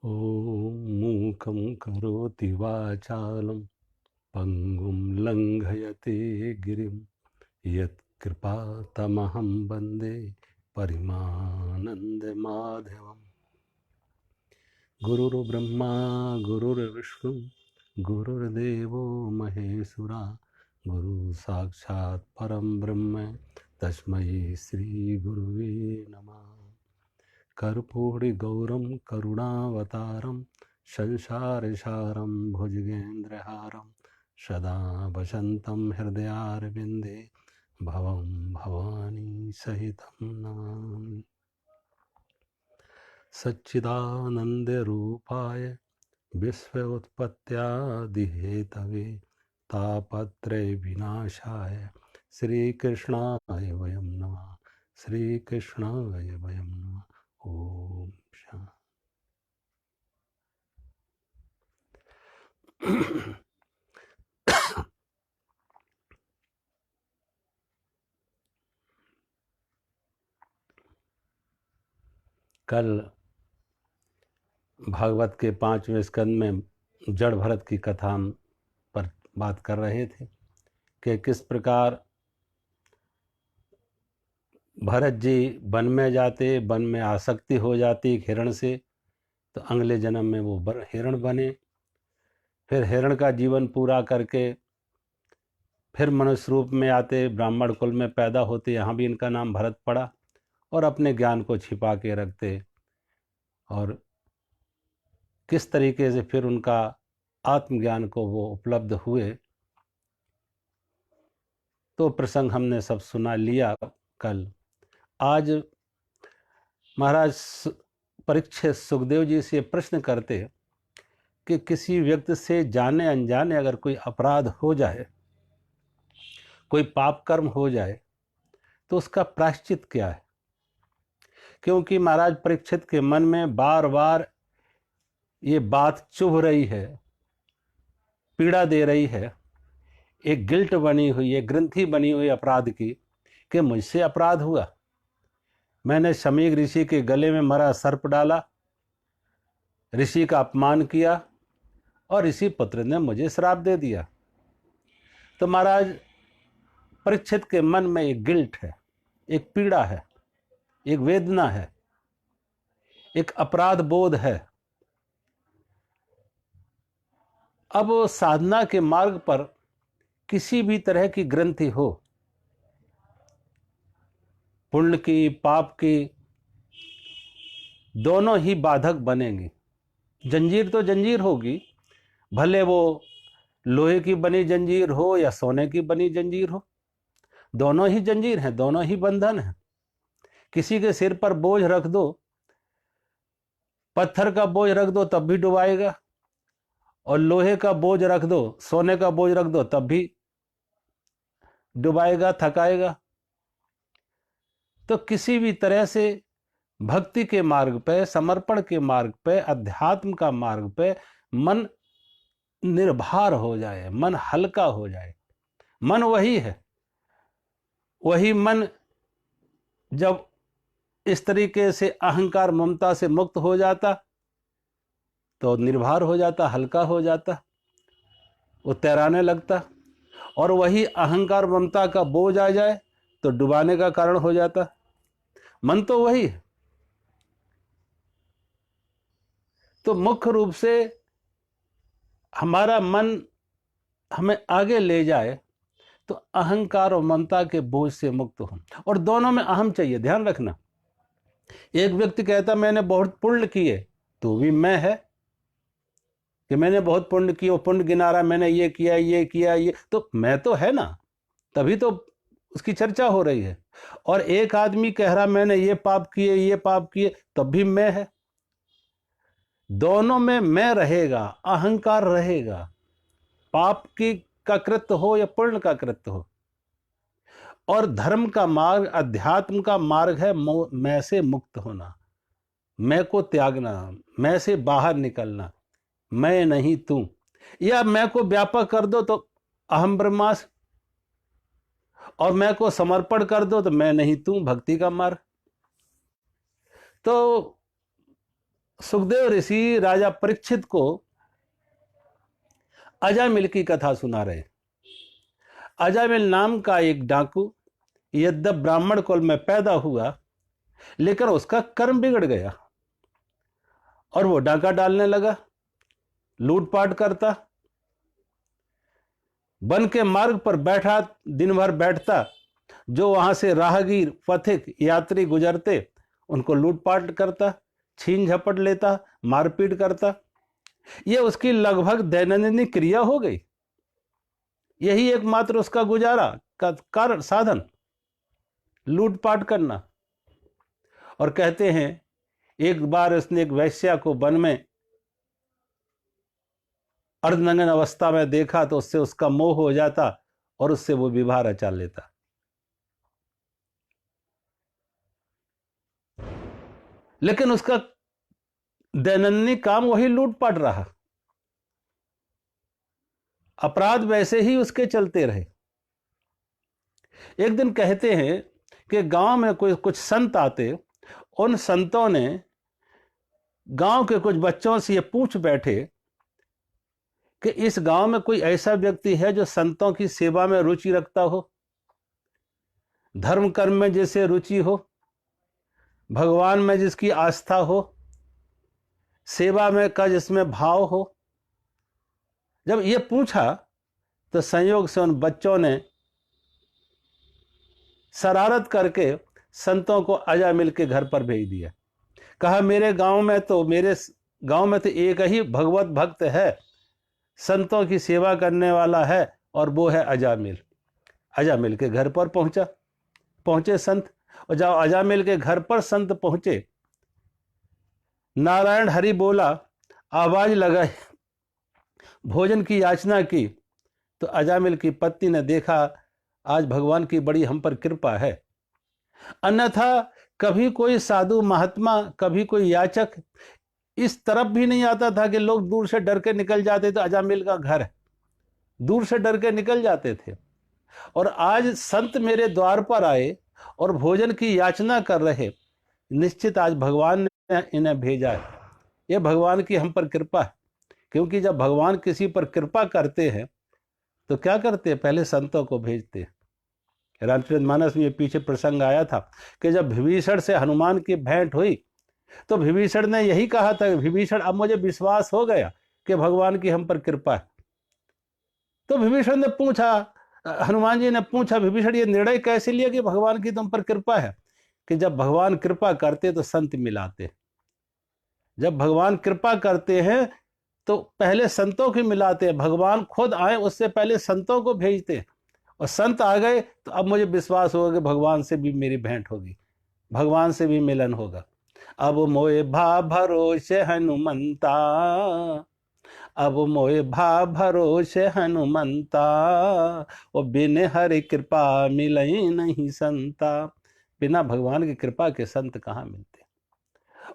ॐ मूकं करोति वाचालं पङ्गुं लङ्घयते गिरिं यत्कृपातमहं वन्दे परिमानन्दमाधवम्। गुरुर्ब्रह्मा गुरुर्विष्णु गुरुर्देवो महेश्वरा गुरु साक्षात् परं ब्रह्म तस्मै श्री गुरुवे नमः। कर्पूरिगौरं करुणावतारं संसारसारं भुजगेन्द्रहारं सदा वसन्तं हृदयारविन्दे भवं भवानी सहितं नमामि। सच्चिदानन्दरूपाय विश्वोत्पत्त्यादिहेतवे तापत्रय विनाशाय श्रीकृष्णाय वयं नमः। श्रीकृष्णाय वयं नमः। ओम शांति। कल भागवत के 5वें स्कंद में जड़ भरत की कथा पर बात कर रहे थे कि किस प्रकार भरत जी वन में जाते, वन में आसक्ति हो जाती हिरण से, तो अगले जन्म में वो हिरण बने, फिर हिरण का जीवन पूरा करके फिर मनुष्य रूप में आते, ब्राह्मण कुल में पैदा होते, यहाँ भी इनका नाम भरत पड़ा, और अपने ज्ञान को छिपा के रखते, और किस तरीके से फिर उनका आत्मज्ञान को वो उपलब्ध हुए, तो प्रसंग हमने सब सुना लिया कल। आज महाराज परीक्षित सुखदेव जी से प्रश्न करते कि किसी व्यक्ति से जाने अनजाने अगर कोई अपराध हो जाए, कोई पाप कर्म हो जाए, तो उसका प्रायश्चित क्या है। क्योंकि महाराज परीक्षित के मन में बार बार ये बात चुभ रही है, पीड़ा दे रही है, एक गिल्ट बनी हुई है, ग्रंथि बनी हुई अपराध की, कि मुझसे अपराध हुआ, मैंने शमीक ऋषि के गले में मरा सर्प डाला, ऋषि का अपमान किया, और ऋषि पुत्र ने मुझे श्राप दे दिया। तो महाराज परीक्षित के मन में एक गिल्ट है, एक पीड़ा है, एक वेदना है, एक अपराध बोध है। अब साधना के मार्ग पर किसी भी तरह की ग्रंथि हो, पुण्य की पाप की, दोनों ही बाधक बनेंगी। जंजीर तो जंजीर होगी, भले वो लोहे की बनी जंजीर हो या सोने की बनी जंजीर हो, दोनों ही जंजीर हैं, दोनों ही बंधन हैं। किसी के सिर पर बोझ रख दो, पत्थर का बोझ रख दो तब भी डुबाएगा, और लोहे का बोझ रख दो, सोने का बोझ रख दो तब भी डुबाएगा, थकाएगा। तो किसी भी तरह से भक्ति के मार्ग पे, समर्पण के मार्ग पे, अध्यात्म का मार्ग पे मन निर्भर हो जाए, मन हल्का हो जाए। मन वही है, वही मन जब इस तरीके से अहंकार ममता से मुक्त हो जाता तो निर्भर हो जाता, हल्का हो जाता, वो तैराने लगता। और वही अहंकार ममता का बोझ आ जाए तो डुबाने का कारण हो जाता। मन तो वही है। तो मुख्य रूप से हमारा मन हमें आगे ले जाए तो अहंकार और ममता के बोझ से मुक्त हो। और दोनों में अहम चाहिए, ध्यान रखना। एक व्यक्ति कहता मैंने बहुत पुण्य किए, तो भी मैं है कि मैंने बहुत पुण्य किए, पुण्य गिना रहा, मैंने ये किया ये किया ये, तो मैं तो है ना, तभी तो उसकी चर्चा हो रही है। और एक आदमी कह रहा मैंने ये पाप किए ये पाप किए, तब भी मैं है। दोनों में मैं रहेगा, अहंकार रहेगा, पाप की का कृत्य हो या पुण्य का कृत्य हो। और धर्म का मार्ग, अध्यात्म का मार्ग है मैं से मुक्त होना, मैं को त्यागना, मैं से बाहर निकलना, मैं नहीं तू। या मैं को व्यापक कर दो तो अहम ब्रह्मास्मि, और मैं को समर्पण कर दो तो मैं नहीं तू, भक्ति का मार्ग। तो सुखदेव ऋषि राजा परीक्षित को अजामिल की कथा सुना रहे। अजामिल नाम का एक डाकू यद्यप ब्राह्मण कुल में पैदा हुआ, लेकिन उसका कर्म बिगड़ गया और वो डाका डालने लगा, लूटपाट करता, वन के मार्ग पर बैठा, दिन भर बैठता, जो वहां से राहगीर पथिक यात्री गुजरते उनको लूटपाट करता, छीन झपट लेता, मारपीट करता। यह उसकी लगभग दैनंदिन क्रिया हो गई। यही एकमात्र उसका गुजारा का कारण साधन, लूटपाट करना। और कहते हैं एक बार उसने एक वैश्या को वन में अर्धनग्न अवस्था में देखा तो उससे उसका मोह हो जाता और उससे वो विवाह रचा लेता। लेकिन उसका दैनंदिन काम वही लूटपाट रहा, अपराध वैसे ही उसके चलते रहे। एक दिन कहते हैं कि गांव में कुछ संत आते, उन संतों ने गांव के कुछ बच्चों से ये पूछ बैठे कि इस गांव में कोई ऐसा व्यक्ति है जो संतों की सेवा में रुचि रखता हो, धर्म कर्म में जैसे रुचि हो, भगवान में जिसकी आस्था हो, सेवा में का जिसमें भाव हो। जब ये पूछा तो संयोग से उन बच्चों ने शरारत करके संतों को अजामिल के घर पर भेज दिया। कहा मेरे गांव में तो एक ही भगवत भक्त है, संतों की सेवा करने वाला है, और वो है अजामिल। अजामिल के घर पर पहुंचे संत, और जब अजामिल के घर पर संत पहुंचे, नारायण हरि बोला, आवाज लगाई, भोजन की याचना की, तो अजामिल की पत्नी ने देखा आज भगवान की बड़ी हम पर कृपा है। अन्यथा कभी कोई साधु महात्मा, कभी कोई याचक इस तरफ भी नहीं आता था कि लोग दूर से डर के निकल जाते थे, अजामिल का घर है, दूर से डर के निकल जाते थे। और आज संत मेरे द्वार पर आए और भोजन की याचना कर रहे, निश्चित आज भगवान ने इन्हें भेजा है। ये भगवान की हम पर कृपा है। क्योंकि जब भगवान किसी पर कृपा करते हैं तो क्या करते हैं, पहले संतों को भेजते हैं। रामचरितमानस में ये पीछे प्रसंग आया था कि जब विभीषण से हनुमान की भेंट हुई तो विभीषण ने यही कहा था, विभीषण अब मुझे विश्वास हो गया कि भगवान की हम पर कृपा है। तो विभीषण ने पूछा, हनुमान जी ने पूछा, विभीषण ये निर्णय कैसे लिया कि भगवान की तुम पर कृपा है? कि जब भगवान कृपा करते तो संत मिलाते, जब भगवान कृपा करते हैं तो पहले संतों की मिलाते हैं, भगवान खुद आए उससे पहले संतों को भेजते हैं, और संत आ गए तो अब मुझे विश्वास होगा कि भगवान से भी मेरी भेंट होगी, भगवान से भी मिलन होगा। अब मोए भा भरोसे हनुमंता, अब मोए भा भरोसे हनुमंता, और बिन हरि कृपा मिलई नहीं संता। बिना भगवान की कृपा के संत कहाँ मिलते।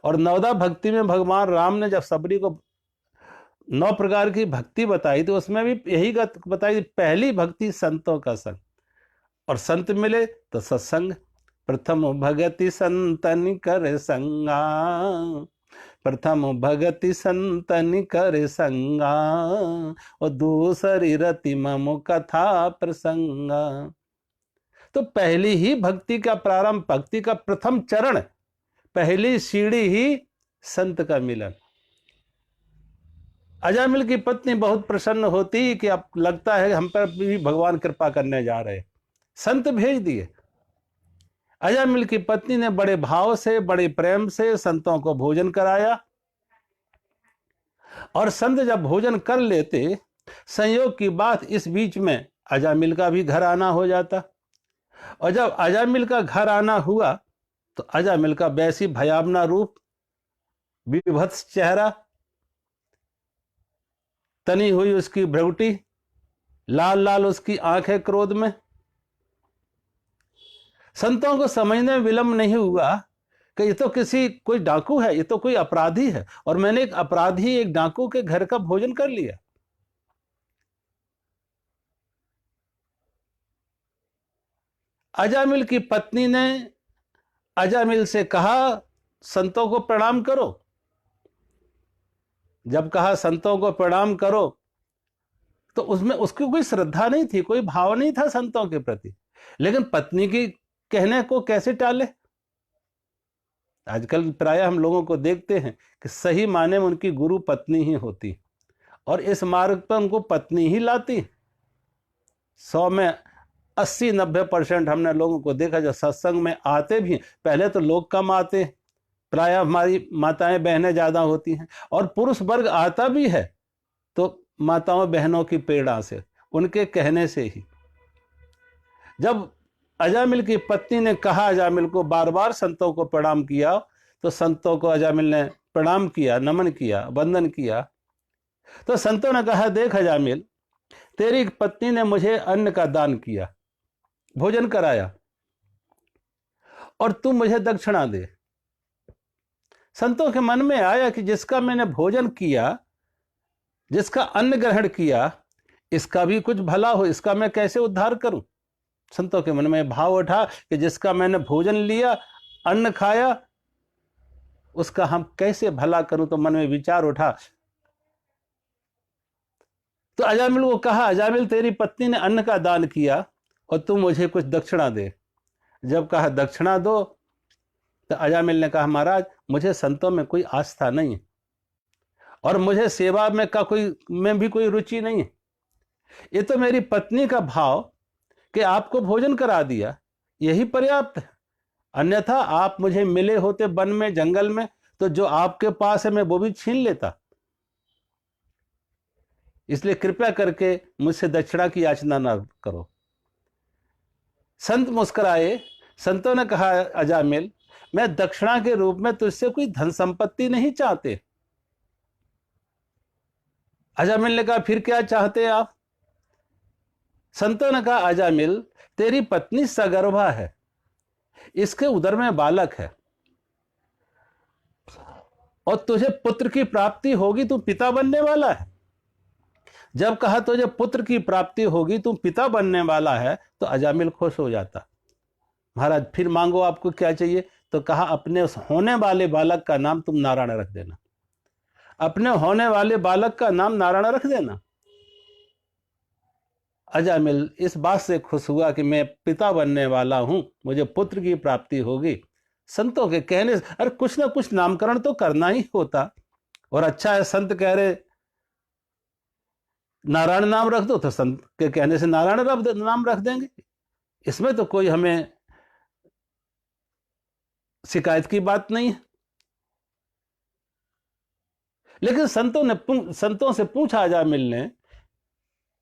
और नवदा भक्ति में भगवान राम ने जब सबरी को 9 प्रकार की भक्ति बताई तो उसमें भी यही बताई, पहली भक्ति संतों का संग, और संत मिले तो सत्संग। प्रथम भगति संतन कर संगा, प्रथम भगति संतन कर संगा, और दूसरी रति मम कथा प्रसंगा। तो पहली ही भक्ति का प्रारंभ, भक्ति का प्रथम चरण, पहली सीढ़ी ही संत का मिलन। अजामिल की पत्नी बहुत प्रसन्न होती कि अब लगता है हम पर भी भगवान कृपा करने जा रहे, संत भेज दिए। अजामिल की पत्नी ने बड़े भाव से, बड़े प्रेम से संतों को भोजन कराया, और संत जब भोजन कर लेते, संयोग की बात इस बीच में अजामिल का भी घर आना हो जाता। और जब अजामिल का घर आना हुआ तो अजामिल का वैसी भयावना रूप, विभत्स चेहरा, तनी हुई उसकी भ्रुकुटी, लाल लाल उसकी आंखें क्रोध में। संतों को समझने में विलंब नहीं हुआ कि ये तो कोई डाकू है, ये तो कोई अपराधी है, और मैंने एक अपराधी, एक डाकू के घर का भोजन कर लिया। अजामिल की पत्नी ने अजामिल से कहा, संतों को प्रणाम करो। जब कहा संतों को प्रणाम करो, तो उसमें उसकी कोई श्रद्धा नहीं थी, कोई भाव नहीं था संतों के प्रति, लेकिन पत्नी की कहने को कैसे टाले। आजकल प्राय हम लोगों को देखते हैं कि सही माने में उनकी गुरु पत्नी ही होती, और इस मार्ग पर उनको पत्नी ही लाती। 100 में 80-90% हमने लोगों को देखा जो सत्संग में आते भी, पहले तो लोग कम आते, प्राय हमारी माताएं बहनें ज्यादा होती हैं, और पुरुष वर्ग आता भी है तो माताओं बहनों की प्रेरणा से, उनके कहने से ही। जब अजामिल की पत्नी ने कहा अजामिल को, बार बार संतों को प्रणाम किया, तो संतों को अजामिल ने प्रणाम किया, नमन किया, वंदन किया। तो संतों ने कहा, देख अजामिल, तेरी पत्नी ने मुझे अन्न का दान किया, भोजन कराया, और तू मुझे दक्षिणा दे। संतों के मन में आया कि जिसका मैंने भोजन किया, जिसका अन्न ग्रहण किया, इसका भी कुछ भला हो, इसका मैं कैसे उद्धार करूं। संतों के मन में भाव उठा कि जिसका मैंने भोजन लिया, अन्न खाया, उसका हम कैसे भला करूं। तो मन में विचार उठा, तो अजामिल को कहा, अजामिल तेरी पत्नी ने अन्न का दान किया और तू मुझे कुछ दक्षिणा दे। जब कहा दक्षिणा दो, तो अजामिल ने कहा, महाराज मुझे संतों में कोई आस्था नहीं है, और मुझे सेवा में भी कोई रुचि नहीं है। ये तो मेरी पत्नी का भाव कि आपको भोजन करा दिया, यही पर्याप्त है। अन्यथा आप मुझे मिले होते वन में, जंगल में, तो जो आपके पास है मैं वो भी छीन लेता। इसलिए कृपया करके मुझसे दक्षिणा की याचना न करो। संत मुस्कुराए। संतों ने कहा, अजामिल, मैं दक्षिणा के रूप में तुझसे कोई धन संपत्ति नहीं चाहते। अजामिल ने कहा, फिर क्या चाहते हैं आप? संतों ने कहा, अजामिल, तेरी पत्नी सगर्भा है, इसके उदर में बालक है, और तुझे पुत्र की प्राप्ति होगी, तू पिता बनने वाला है। जब कहा तुझे पुत्र की प्राप्ति होगी, तू पिता बनने वाला है, तो अजामिल खुश हो जाता। महाराज फिर मांगो, आपको क्या चाहिए? तो कहा, अपने उस होने वाले बालक का नाम तुम नारायण रख देना। अपने होने वाले बालक का नाम नारायण रख देना। अजामिल इस बात से खुश हुआ कि मैं पिता बनने वाला हूं, मुझे पुत्र की प्राप्ति होगी। संतों के कहने से, अरे कुछ ना कुछ नामकरण तो करना ही होता, और अच्छा है संत कह रहे नारायण नाम रख दो, तो संत के कहने से नारायण नाम रख देंगे। इसमें तो कोई हमें शिकायत की बात नहीं है। लेकिन संतों से पूछा अजामिल ने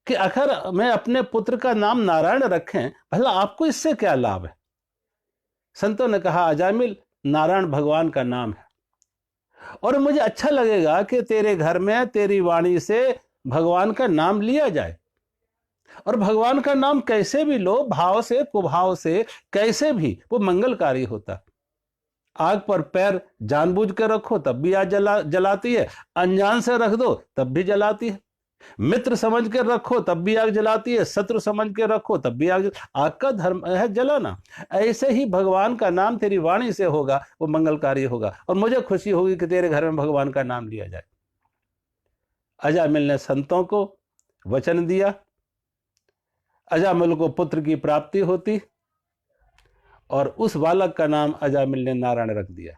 कि अगर मैं अपने पुत्र का नाम नारायण रखें, भला आपको इससे क्या लाभ है? संतों ने कहा, अजामिल, नारायण भगवान का नाम है, और मुझे अच्छा लगेगा कि तेरे घर में तेरी वाणी से भगवान का नाम लिया जाए। और भगवान का नाम कैसे भी लो, भाव से, कुभाव से, कैसे भी, वो मंगलकारी होता। आग पर पैर जानबूझ के रखो तब भी आग जलाती है, अनजान से रख दो तब भी जलाती है। मित्र समझ के रखो तब भी आग जलाती है, शत्रु समझ के रखो तब भी आग का धर्म है जलाना। ऐसे ही भगवान का नाम तेरी वाणी से होगा, वो मंगलकारी होगा, और मुझे खुशी होगी कि तेरे घर में भगवान का नाम लिया जाए। अजामिल ने संतों को वचन दिया, अजामिल को पुत्र की प्राप्ति होती, और उस बालक का नाम अजामिल ने नारायण रख दिया।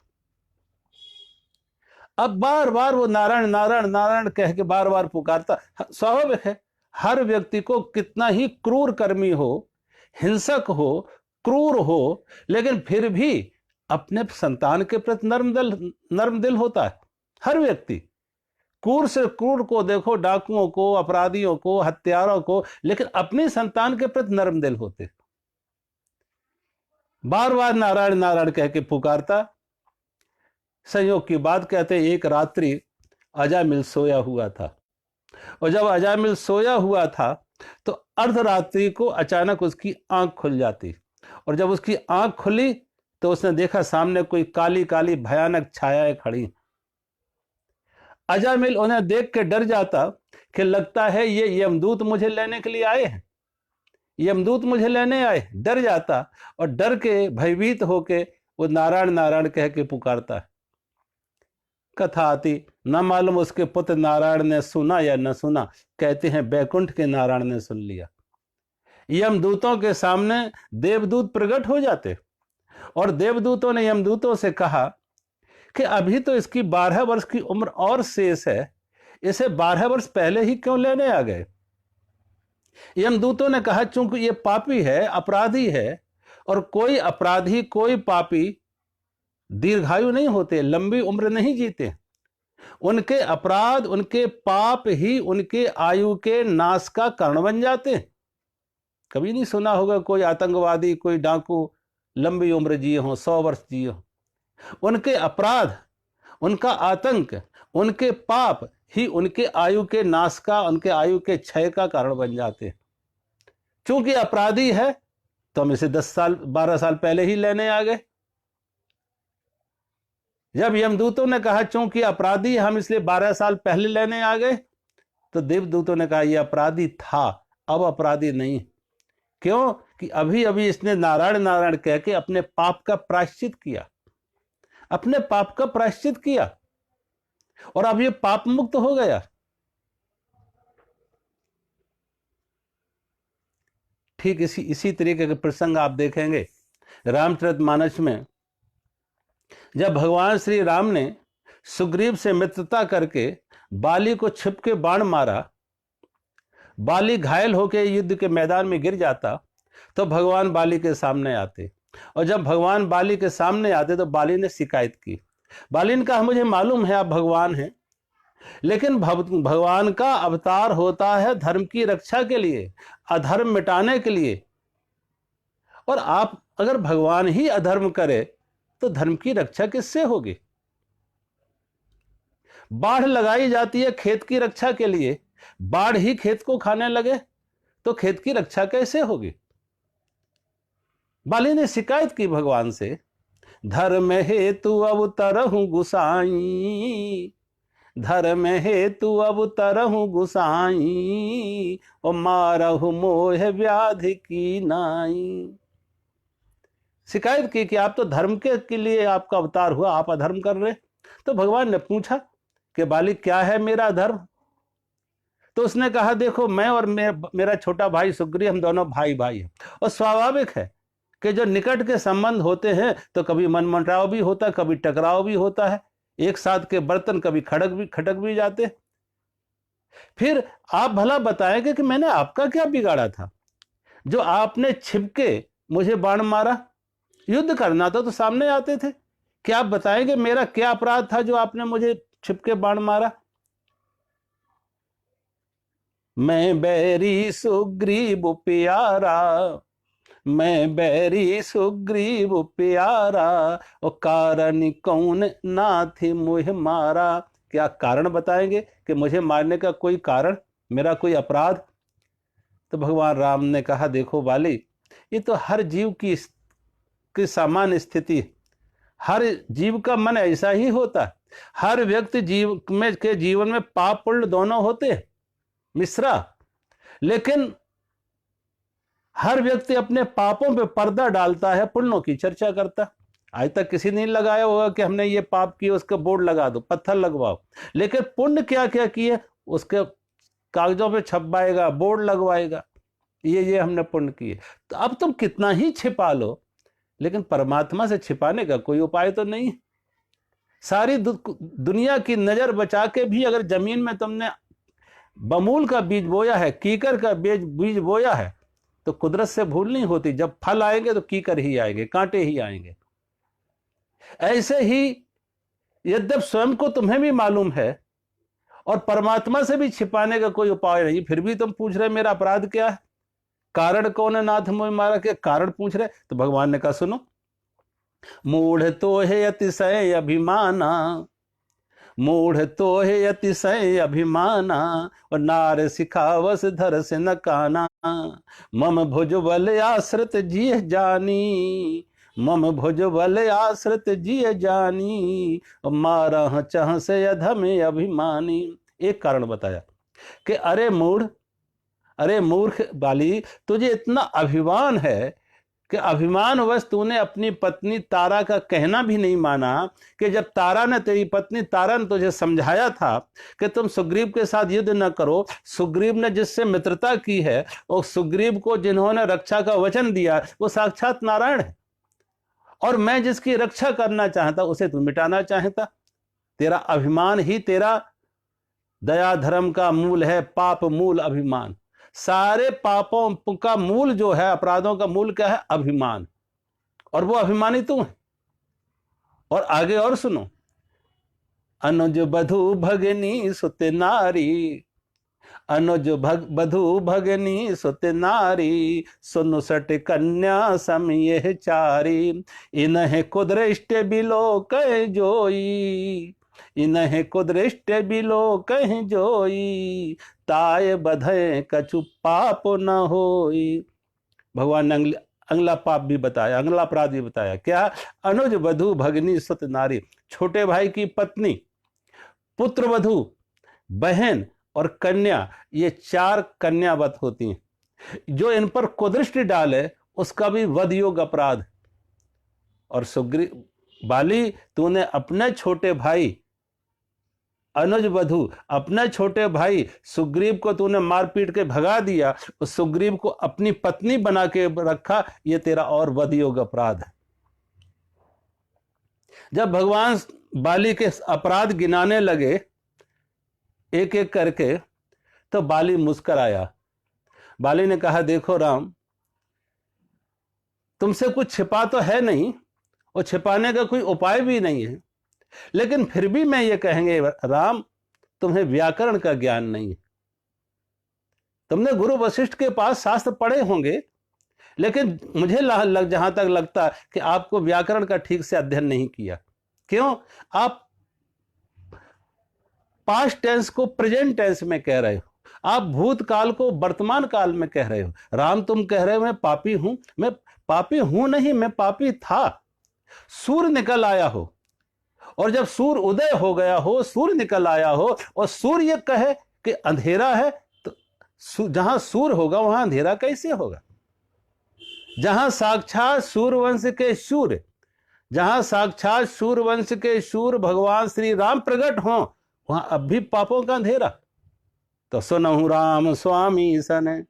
अब बार बार वो नारायण नारायण नारायण कह के बार बार पुकारता। स्वाभाविक है, हर व्यक्ति को कितना ही क्रूर कर्मी हो, हिंसक हो, क्रूर हो, लेकिन फिर भी अपने संतान के प्रति नर्म दिल होता है। हर व्यक्ति क्रूर से क्रूर को देखो, डाकुओं को, अपराधियों को, हत्यारों को, लेकिन अपनी संतान के प्रति नर्म दिल होते। बार बार नारायण नारायण कह के पुकारता। संयोग की बात कहते, एक रात्रि अजामिल सोया हुआ था, और जब अजामिल सोया हुआ था तो अर्धरात्रि को अचानक उसकी आंख खुल जाती, और जब उसकी आंख खुली तो उसने देखा सामने कोई काली काली भयानक छायाएं खड़ी। अजामिल उन्हें देख के डर जाता कि लगता है ये यमदूत मुझे लेने के लिए आए हैं, यमदूत मुझे लेने आए। डर जाता, और डर के भयभीत होके वो नारायण नारायण कह के पुकारता है। कथा आती, न मालूम उसके पुत्र नारायण ने सुना या न सुना। कहते हैं बैकुंठ के नारायण ने सुन लिया। यमदूतों के सामने देवदूत प्रकट हो जाते और देवदूतों ने यमदूतों से कहा कि अभी तो इसकी 12 वर्ष की उम्र और शेष है, इसे 12 वर्ष पहले ही क्यों लेने आ गए। यमदूतों ने कहा चूंकि ये पापी है, अपराधी है, और कोई अपराधी कोई पापी दीर्घायु नहीं होते, लंबी उम्र नहीं जीते। उनके अपराध, उनके पाप ही उनके आयु के नाश का कारण बन जाते हैं। कभी नहीं सुना होगा कोई आतंकवादी, कोई डाकू लंबी उम्र जिए हों, 100 वर्ष जिए हों। उनके अपराध, उनका आतंक, उनके पाप ही उनके आयु के नाश का, उनके आयु के क्षय का कारण बन जाते हैं। चूंकि अपराधी है तो हम इसे 10 साल 12 साल पहले ही लेने आ गए। जब यमदूतों ने कहा चूंकि अपराधी हम इसलिए 12 साल पहले लेने आ गए, तो देवदूतों ने कहा यह अपराधी था, अब अपराधी नहीं। क्यों? कि अभी अभी इसने नारायण नारायण कह के अपने पाप का प्रायश्चित किया, अपने पाप का प्रायश्चित किया, और अब ये पाप मुक्त हो गया। ठीक इसी तरीके के प्रसंग आप देखेंगे रामचरितमानस में। जब भगवान श्री राम ने सुग्रीव से मित्रता करके बाली को छिपके बाण मारा, बाली घायल होकर युद्ध के मैदान में गिर जाता, तो भगवान बाली के सामने आते, और जब भगवान बाली के सामने आते तो बाली ने शिकायत की। बाली ने कहा मुझे मालूम है आप भगवान हैं, लेकिन भगवान का अवतार होता है धर्म की रक्षा के लिए, अधर्म मिटाने के लिए, और आप अगर भगवान ही अधर्म करे तो धर्म की रक्षा किससे होगी। बाढ़ लगाई जाती है खेत की रक्षा के लिए, बाढ़ ही खेत को खाने लगे तो खेत की रक्षा कैसे होगी। बाली ने शिकायत की भगवान से, धर्म हेतु अवतरहु गुसाई, धर्म हेतु अवतरहु गुसाई, और मारहु मोह व्याधि की नाई। शिकायत की कि आप तो धर्म के लिए आपका अवतार हुआ, आप अधर्म कर रहे। तो भगवान ने पूछा कि बाली क्या है मेरा धर्म। तो उसने कहा देखो मैं और मेरा छोटा भाई सुग्रीव, हम दोनों भाई भाई हैं, और स्वाभाविक है कि जो निकट के संबंध होते हैं तो कभी मनमुटाव भी होता है, कभी टकराव भी होता है, एक साथ के बर्तन कभी खटक भी जाते। फिर आप भला बताएंगे कि मैंने आपका क्या बिगाड़ा था जो आपने छिपके मुझे बाण मारा। युद्ध करना था तो सामने आते थे। क्या आप बताएंगे मेरा क्या अपराध था जो आपने मुझे छिपके बाण मारा। मैं बैरी सुग्रीव प्यारा, मैं बैरी सुग्रीव प्यारा, और कारण कौन नाथ मुझे मारा। क्या कारण बताएंगे कि मुझे मारने का कोई कारण, मेरा कोई अपराध। तो भगवान राम ने कहा देखो बाली, ये तो हर जीव की सामान्य स्थिति है। हर जीव का मन ऐसा ही होता है। हर व्यक्ति जीवन में पाप पुण्य दोनों होते हैं मिश्रा, लेकिन हर व्यक्ति अपने पापों पे पर्दा डालता है, पुण्यों की चर्चा करता। आज तक किसी ने लगाया होगा कि हमने ये पाप किए उसका बोर्ड लगा दो, पत्थर लगवाओ, लेकिन पुण्य क्या क्या किए उसके कागजों पे छपवाएगा, बोर्ड लगवाएगा, ये हमने पुण्य किए। तो अब तुम कितना ही छिपा लो, लेकिन परमात्मा से छिपाने का कोई उपाय तो नहीं। सारी दुनिया की नजर बचा के भी अगर जमीन में तुमने बमूल का बीज बोया है, कीकर का बीज बोया है, तो कुदरत से भूल नहीं होती। जब फल आएंगे तो कीकर ही आएंगे, कांटे ही आएंगे। ऐसे ही यद्यप स्वयं को तुम्हें भी मालूम है और परमात्मा से भी छिपाने का कोई उपाय नहीं, फिर भी तुम पूछ रहे मेरा अपराध क्या है, कारण कौन है नाथ मुझे मारा, के कारण पूछ रहे। तो भगवान ने कहा सुनो, मूढ़ तो है अतिशय अभिमाना, मूढ़ तो है अतिशय अभिमाना, और नार सिखावस धर से न काना, मम भुज बल आश्रित जिय जानी, मम भुज बल आश्रित जिय जानी, और मारा चह से अधम अभिमानी। एक कारण बताया कि अरे मूढ़, अरे मूर्ख बाली, तुझे इतना अभिमान है कि अभिमानवश तूने अपनी पत्नी तारा का कहना भी नहीं माना कि जब तारा ने, तेरी पत्नी तारा ने तुझे समझाया था कि तुम सुग्रीव के साथ युद्ध न करो, सुग्रीव ने जिससे मित्रता की है और सुग्रीव को जिन्होंने रक्षा का वचन दिया वो साक्षात नारायण है, और मैं जिसकी रक्षा करना चाहता उसे तू मिटाना चाहता। तेरा अभिमान ही तेरा दया धर्म का मूल है, पाप मूल अभिमान। सारे पापों का मूल जो है, अपराधों का मूल क्या है? अभिमान, और वो अभिमानी तू है। और आगे और सुनो, अनुज बधु भगनी सुत नारी, अनुज बधु भगनी सुत नारी, सुनु सट कन्या समय चारी, इन्हें कुदृष्ट बिलो कह जोई, इन्हें कुदृष्ट बिलो कह जोई, ताय बधय कछु पाप न होई। भगवान ने अगला पाप भी बताया, अगला अपराध भी बताया। क्या? अनुज वधु भगनी सुत नारी, छोटे भाई की पत्नी, पुत्र वधु, बहन और कन्या, ये 4 कन्यावत होती हैं। जो इन पर कुदृष्टि डाले उसका भी वध योग अपराध। और सुग्रीव, बाली, तूने अपने छोटे भाई अनुज वधु, अपने छोटे भाई सुग्रीव को तूने मार पीट के भगा दिया, उस सुग्रीव को अपनी पत्नी बना के रखा, ये तेरा और वध योग अपराध है। जब भगवान बाली के अपराध गिनाने लगे एक एक करके, तो बाली मुस्कुराया। बाली ने कहा, देखो राम, तुमसे कुछ छिपा तो है नहीं और छिपाने का कोई उपाय भी नहीं है, लेकिन फिर भी मैं ये कहेंगे राम, तुम्हें व्याकरण का ज्ञान नहीं है। तुमने गुरु वशिष्ठ के पास शास्त्र पढ़े होंगे, लेकिन मुझे जहां तक लगता कि आपको व्याकरण का ठीक से अध्ययन नहीं किया। क्यों? आप पास्ट टेंस को प्रेजेंट टेंस में कह रहे हो, आप भूतकाल को वर्तमान काल में कह रहे हो। राम, तुम कह रहे हो मैं पापी हूं, मैं पापी हूं नहीं, मैं पापी था। सूर्य निकल आया हो, और जब सूर्य उदय हो गया हो, सूर्य निकल आया हो, और सूर्य कहे कि अंधेरा है, तो जहां सूर्य होगा वहां अंधेरा कैसे होगा? जहां साक्षात सूर्यवंश के सूर्य, जहां साक्षात सूर्यवंश के सूर्य भगवान श्री राम प्रकट हो, वहां अब भी पापों का अंधेरा। तो सुनहु राम स्वामी सने,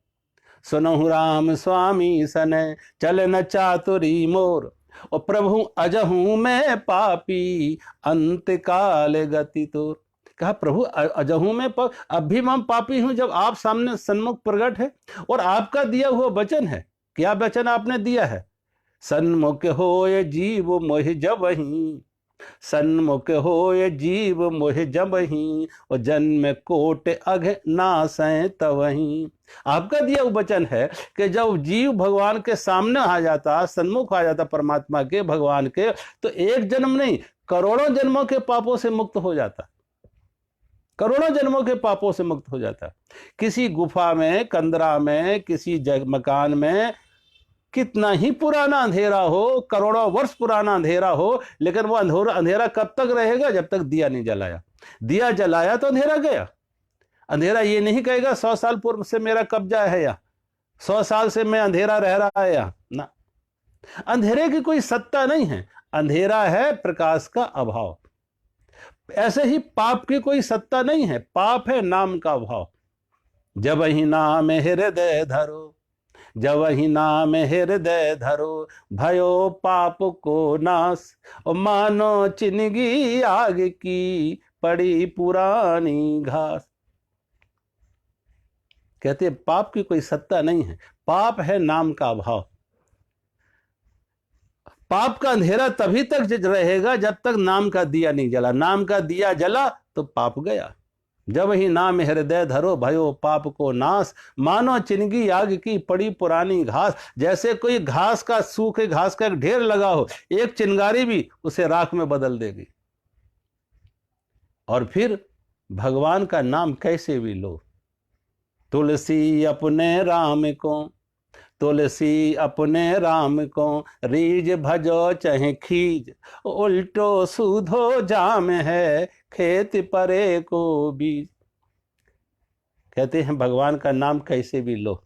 सुनहु राम स्वामी सने, चले न चातुरी मोर, और प्रभु अजहू मैं पापी, अंत काल गति तोर। कहा, प्रभु अजहू में अब भी मैं पापी हूं, जब आप सामने सन्मुख प्रकट है और आपका दिया हुआ वचन है। क्या वचन आपने दिया है? सन्मुख होय जीव मोहि जबहि, सन्मुख होय जीव मोहि जबहि, और जन्म कोट अघ नासै तवहि। आपका दिया हुआ वचन है कि जब जीव भगवान के सामने आ जाता, सन्मुख आ जाता परमात्मा के, भगवान के, तो एक जन्म नहीं, करोड़ों जन्मों के पापों से मुक्त हो जाता, करोड़ों जन्मों के पापों से मुक्त हो जाता। किसी गुफा में, कंदरा में, किसी मकान में कितना ही पुराना अंधेरा हो, करोड़ों वर्ष पुराना अंधेरा हो, लेकिन वो अंधेरा कब तक रहेगा? जब तक दिया नहीं जलाया। दिया जलाया तो अंधेरा गया। अंधेरा ये नहीं कहेगा 100 साल पूर्व से मेरा कब्जा है, या 100 साल से मैं अंधेरा रह रहा है, या ना। अंधेरे की कोई सत्ता नहीं है, अंधेरा है प्रकाश का अभाव। ऐसे ही पाप की कोई सत्ता नहीं है, पाप है नाम का अभाव। जब ही नाम हृदय धरो, जब ही नाम हृदय धरो, भयो पाप को नाश, और मानो चिनगी आग की पड़ी पुरानी घास। कहते पाप की कोई सत्ता नहीं है, पाप है नाम का अभाव। पाप का अंधेरा तभी तक रहेगा जब तक नाम का दिया नहीं जला। नाम का दिया जला तो पाप गया। जब ही नाम हृदय धरो, भयो पाप को नाश, मानो चिनगी आग की पड़ी पुरानी घास। जैसे कोई घास का, सूखे घास का एक ढेर लगा हो, एक चिंगारी भी उसे राख में बदल देगी। और फिर भगवान का नाम कैसे भी लो। तुलसी अपने राम को, तुलसी अपने राम को, रीज भजो चाहे खीज, उल्टो सूधो जाम है, खेत परे को बीज। कहते हैं भगवान का नाम कैसे भी लो,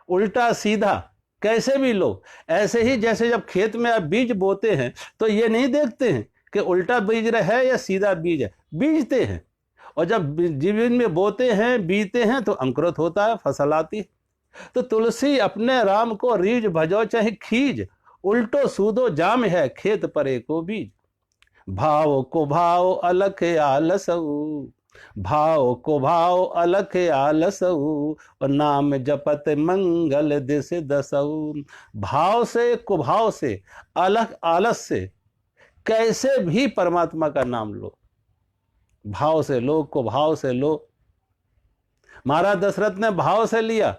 उल्टा सीधा कैसे भी लो। ऐसे ही जैसे जब खेत में आप बीज बोते हैं तो ये नहीं देखते हैं कि उल्टा बीज है या सीधा बीज है, बीजते हैं। और जब जीवन में बोते हैं बीजते हैं तो अंकुरित होता है, फसल आती है। तो तुलसी अपने राम को रीझ भजो चाहे खीज, उल्टो सूदो जाम है खेत परे को बीज। भाव को भाव अलख आलसऊ, भाव को भाव अलख आलसऊ, और नाम जपत मंगल दिस दसऊ। भाव से कुभाव से अलख आलस से कैसे भी परमात्मा का नाम लो, भाव से लो, कुभाव से लो। महाराज दशरथ ने भाव से लिया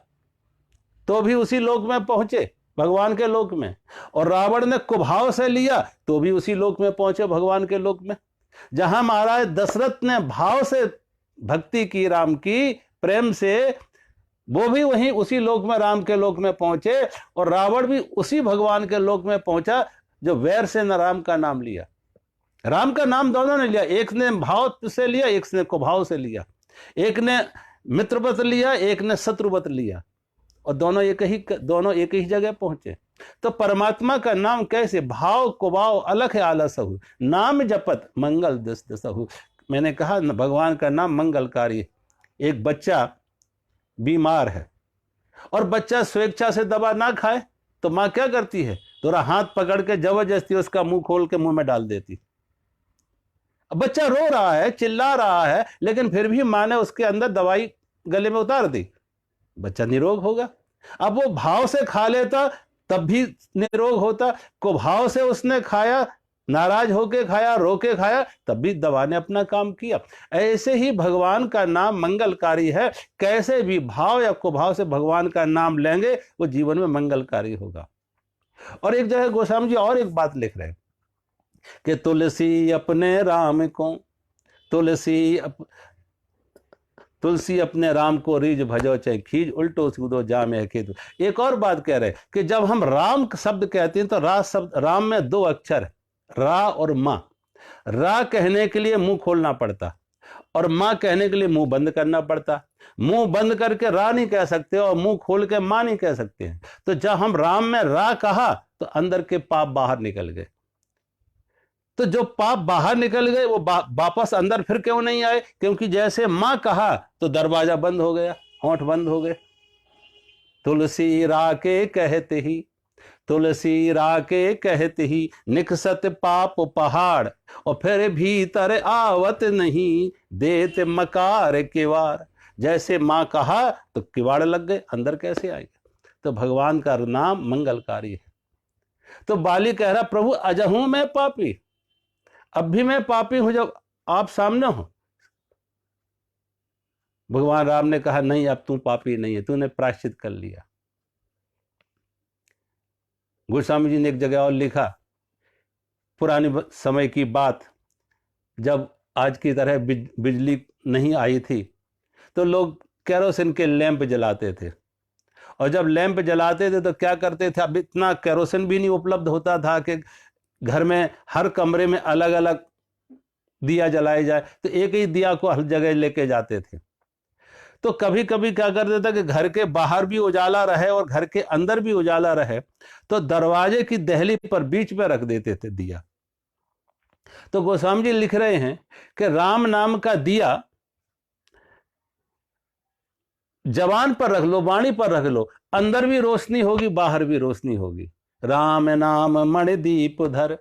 तो भी उसी लोक में पहुंचे, भगवान के लोक में, और रावण ने कुभाव से लिया तो भी उसी लोक में पहुंचे, भगवान के लोक में। जहां महाराज दशरथ ने भाव से भक्ति की, राम की, प्रेम से, वो भी वहीं उसी लोक में, राम के लोक में पहुंचे, और रावण भी उसी भगवान के लोक में पहुंचा जो वैर से न राम का नाम लिया। राम का नाम दोनों ने लिया, एक ने भाव से लिया, एक ने कुभाव से लिया, एक ने मित्रवत लिया, एक ने शत्रुवत लिया, और दोनों एक ही जगह पहुंचे। तो परमात्मा का नाम कैसे, भाव कुभाव अलख आलसहु, नाम जपत मंगल दिस दसहु। मैंने कहा भगवान का नाम मंगलकारी है। एक बच्चा बीमार है और बच्चा स्वेच्छा से दवा ना खाए तो माँ क्या करती है, थोड़ा हाथ पकड़ के जबरदस्ती उसका मुंह खोल के मुंह में डाल देती। अब बच्चा रो रहा है, चिल्ला रहा है, लेकिन फिर भी माँ ने उसके अंदर दवाई गले में उतार दी, बच्चा निरोग होगा। अब वो भाव से खा लेता तब भी निरोग होता, कुभाव से उसने खाया, नाराज होके खाया, रो के खाया, तब भी दवा ने अपना काम किया। ऐसे ही भगवान का नाम मंगलकारी है, कैसे भी भाव या कुभाव से भगवान का नाम लेंगे वो जीवन में मंगलकारी होगा। और एक जगह गोस्वामी जी और एक बात लिख रहे हैं कि तुलसी अपने राम को, तुलसी अपने राम को रीझ भजो चाहे खीज, उल्टो सूदो जामे खेत। एक और बात कह रहे कि जब हम राम शब्द कहते हैं तो राम में 2 अक्षर है, रा और माँ। रा कहने के लिए मुंह खोलना पड़ता और माँ कहने के लिए मुंह बंद करना पड़ता। मुंह बंद करके रा नहीं कह सकते और मुंह खोल के माँ नहीं कह सकते हैं। तो जब हम राम में रा कहा तो अंदर के पाप बाहर निकल गए। तो जो पाप बाहर निकल गए वो वापस अंदर फिर क्यों नहीं आए, क्योंकि जैसे माँ कहा तो दरवाजा बंद हो गया, होंठ बंद हो गए। तुलसी रा के कहते ही, तुलसी रा के कहते ही निकसत पाप पहाड़, और फिर भीतर आवत नहीं देत मकार किवाड़। जैसे माँ कहा तो किवाड़ लग गए, अंदर कैसे आएगा। तो भगवान का नाम मंगलकारी है। तो बाली कह रहा प्रभु अजहूं मैं पापी, अब भी मैं पापी हूं जब आप सामने हो। भगवान राम ने कहा नहीं, अब तू पापी नहीं है, तूने प्रायश्चित कर लिया। गोस्वामी जी ने एक जगह और लिखा, पुराने समय की बात, जब आज की तरह बिजली नहीं आई थी तो लोग केरोसिन के लैंप जलाते थे, और जब लैंप जलाते थे तो क्या करते थे, अब इतना केरोसिन भी नहीं उपलब्ध होता था कि घर में हर कमरे में अलग अलग दिया जलाया जाए, तो एक ही दिया को हर जगह लेके जाते थे। तो कभी कभी क्या करते थे कि घर के बाहर भी उजाला रहे और घर के अंदर भी उजाला रहे, तो दरवाजे की दहली पर बीच में रख देते थे दिया। तो गोस्वामी जी लिख रहे हैं कि राम नाम का दिया जवान पर रख लो, वाणी पर रख लो, अंदर भी रोशनी होगी, बाहर भी रोशनी होगी। राम नाम मणि दीप धर,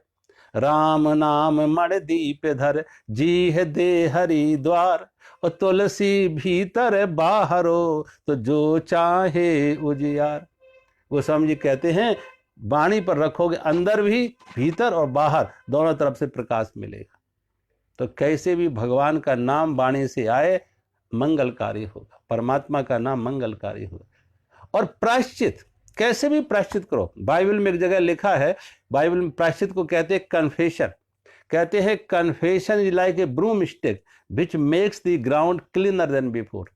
राम नाम मणि दीप धर, जी है दे हरि द्वार, और तुलसी भीतर बाहरो तो जो चाहे उजियार। गोस्वामी जी कहते हैं वाणी पर रखोगे, अंदर भी, भीतर और बाहर दोनों तरफ से प्रकाश मिलेगा। तो कैसे भी भगवान का नाम वाणी से आए मंगलकारी होगा, परमात्मा का नाम मंगलकारी होगा। और प्रायश्चित कैसे भी प्रायश्चित करो। बाइबल में एक जगह लिखा है, बाइबल में प्रायश्चित को कहते हैं कन्फेशन। कहते हैं confession is like a broom stick which makes the ground cleaner than before.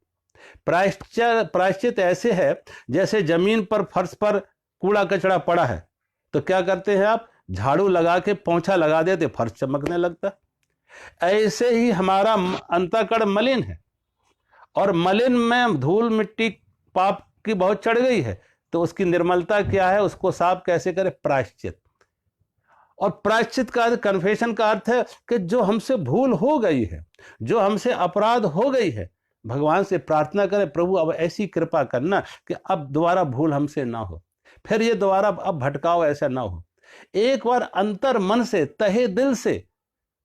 प्रायश्चित ऐसे है जैसे जमीन पर, फर्श पर कूड़ा कचरा पड़ा है तो क्या करते हैं आप, झाड़ू लगा के पोंछा लगा देते, फर्श चमकने लगता। ऐसे ही हमारा अंतःकरण मलिन है और मलिन में धूल मिट्टी पाप की बहुत चढ़ गई है, तो उसकी निर्मलता क्या है, उसको साफ कैसे करें? प्रायश्चित। और प्रायश्चित का अर्थ, कन्फेशन का अर्थ है कि जो हमसे भूल हो गई है, जो हमसे अपराध हो गई है, भगवान से प्रार्थना करें, प्रभु अब ऐसी कृपा करना कि अब दोबारा भूल हमसे ना हो, फिर ये दोबारा अब भटकाव ऐसा ना हो। एक बार अंतर मन से, तहे दिल से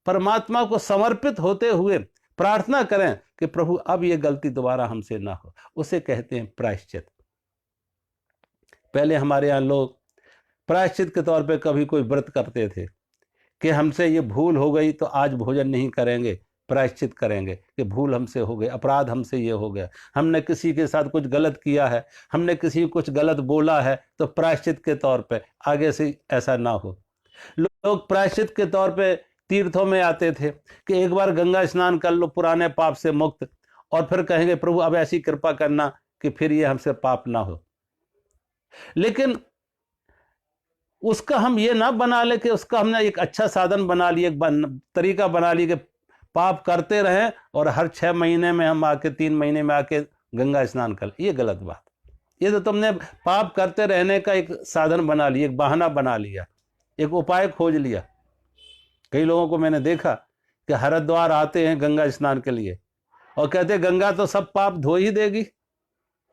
परमात्मा को समर्पित होते हुए प्रार्थना करें कि प्रभु अब ये गलती दोबारा हमसे ना हो, उसे कहते हैं प्रायश्चित। पहले हमारे यहाँ लोग प्रायश्चित के तौर पे कभी कोई व्रत करते थे कि हमसे ये भूल हो गई तो आज भोजन नहीं करेंगे, प्रायश्चित करेंगे कि भूल हमसे हो गई, अपराध हमसे ये हो गया, हमने किसी के साथ कुछ गलत किया है, हमने किसी को कुछ गलत बोला है, तो प्रायश्चित के तौर पे आगे से ऐसा ना हो। लोग प्रायश्चित के तौर पे तीर्थों में आते थे कि एक बार गंगा स्नान कर लो पुराने पाप से मुक्त, और फिर कहेंगे प्रभु अब ऐसी कृपा करना कि फिर ये हमसे पाप ना हो। लेकिन उसका हम ये ना बना ले कि उसका हमने एक अच्छा साधन बना लिया, एक तरीका बना लिया कि पाप करते रहें और हर 6 महीने में हम आके 3 महीने में आके गंगा स्नान कर। ये गलत बात। ये तो तुमने पाप करते रहने का एक साधन बना लिया, एक बहाना बना लिया, एक उपाय खोज लिया। कई लोगों को मैंने देखा कि हरिद्वार आते हैं गंगा स्नान के लिए और कहते गंगा तो सब पाप धो ही देगी,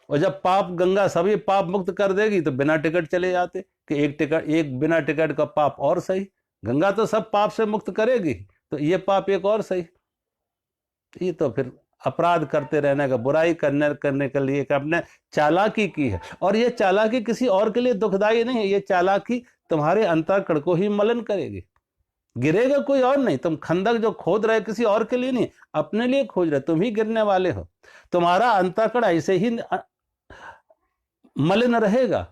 और जब पाप गंगा सभी पाप मुक्त कर देगी तो बिना टिकट चले जाते कि एक बिना टिकट का पाप और सही, गंगा तो सब पाप से मुक्त करेगी तो ये पाप एक और सही। ये तो फिर अपराध करते रहने का, बुराई करने के लिए अपने चालाकी की है, और ये चालाकी किसी और के लिए दुखदाई नहीं है, ये चालाकी तुम्हारे अंतःकरण को ही मलिन करेगी। गिरेगा कोई और नहीं, तुम खंदक जो खोद रहे किसी और के लिए नहीं, अपने लिए खोज रहे, तुम ही गिरने वाले हो। तुम्हारा अंतःकरण ऐसे ही मलिन रहेगा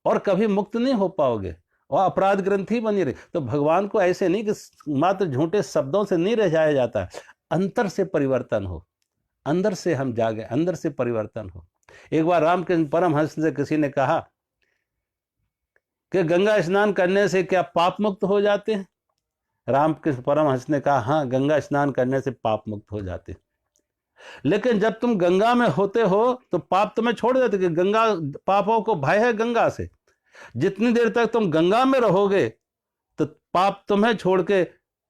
और कभी मुक्त नहीं हो पाओगे, और अपराध ग्रंथि बनी रही। तो भगवान को ऐसे नहीं कि मात्र झूठे शब्दों से नहीं रिझाया जाता है, अंतर से परिवर्तन हो, अंदर से हम जागे, अंदर से परिवर्तन हो। एक बार रामकृष्ण परमहंस से किसी ने कहा कि गंगा स्नान करने से क्या पाप मुक्त हो जाते हैं? रामकृष्ण परमहंस ने कहा हाँ, गंगा स्नान करने से पाप मुक्त हो जाते हैं, लेकिन जब तुम गंगा में होते हो तो पाप तुम्हें छोड़ देते कि गंगा, पापों को भय है गंगा से। जितनी देर तक तुम गंगा में रहोगे तो पाप तुम्हें छोड़ के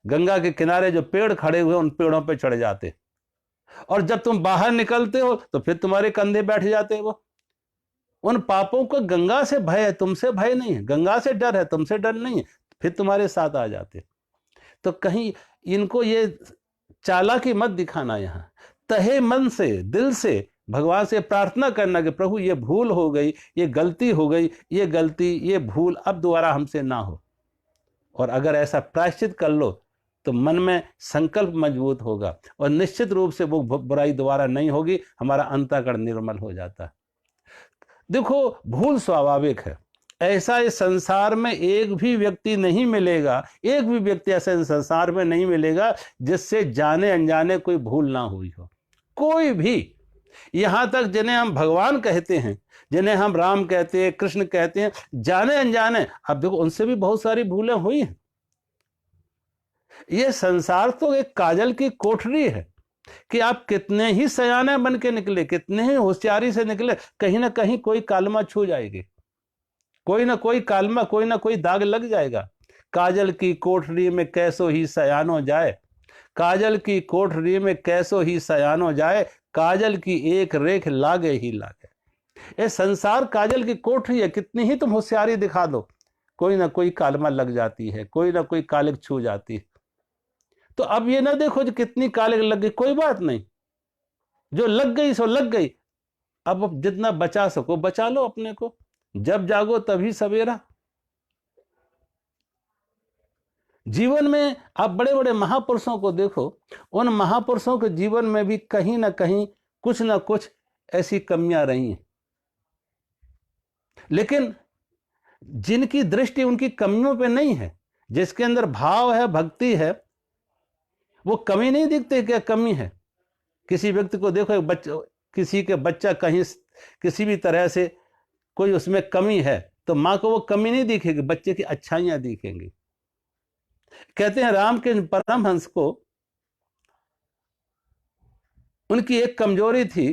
गंगा के किनारे जो पेड़ खड़े हुए उन पेड़ों पे चढ़ जाते, और जब तुम बाहर निकलते हो तो फिर तुम्हारे कंधे बैठ जाते वो। उन पापों को गंगा से भय है, तुमसे भय नहीं है, गंगा से डर है, तुमसे डर नहीं है, फिर तुम्हारे साथ आ जाते। तो कहीं इनको ये चालाकी मत दिखाना, यहाँ तहे मन से, दिल से भगवान से प्रार्थना करना कि प्रभु ये भूल हो गई, ये गलती हो गई, ये गलती, ये भूल अब दोबारा हमसे ना हो। और अगर ऐसा प्रायश्चित कर लो तो मन में संकल्प मजबूत होगा और निश्चित रूप से वो बुराई दोबारा नहीं होगी, हमारा अंतःकरण निर्मल हो जाता है। देखो, भूल स्वाभाविक है, ऐसा इस संसार में एक भी व्यक्ति नहीं मिलेगा, एक भी व्यक्ति ऐसा इस संसार में नहीं मिलेगा जिससे जाने अनजाने कोई भूल ना हुई हो, कोई भी। यहां तक जिन्हें हम भगवान कहते हैं, जिन्हें हम राम कहते हैं, कृष्ण कहते हैं, जाने अनजाने, अब देखो उनसे भी बहुत सारी भूलें हुई हैं। ये संसार तो एक काजल की कोठरी है कि आप कितने ही सयाने बन के निकले, कितने ही होशियारी से निकले, कहीं ना कहीं कोई कालमा छू जाएगी, कोई ना कोई कालमा, कोई ना कोई दाग लग जाएगा। काजल की कोठरी में कैसो ही सयानो जाए, काजल की कोठरी में कैसो ही सयानो जाए, काजल की एक रेख लागे ही लागे। ये संसार काजल की कोठरी है, कितनी ही तुम होशियारी दिखा दो, कोई ना कोई कालमा लग जाती है, कोई ना कोई कालिक छू जाती है। तो अब ये ना देखो जो कितनी कालिक लग गई, कोई बात नहीं, जो लग गई सो लग गई। अब जितना बचा सको बचा लो अपने को, जब जागो तभी सवेरा। जीवन में आप बड़े बड़े महापुरुषों को देखो, उन महापुरुषों के जीवन में भी कहीं ना कहीं कुछ ना कुछ ऐसी कमियां रही हैं, लेकिन जिनकी दृष्टि उनकी कमियों पे नहीं है, जिसके अंदर भाव है, भक्ति है, वो कमी नहीं दिखते क्या कमी है। किसी व्यक्ति को देखो, किसी के बच्चा कहीं किसी भी तरह से कोई उसमें कमी है तो मां को वो कमी नहीं दिखेगी, बच्चे की अच्छाइयां दिखेंगी। कहते हैं रामकृष्ण परमहंस को उनकी एक कमजोरी थी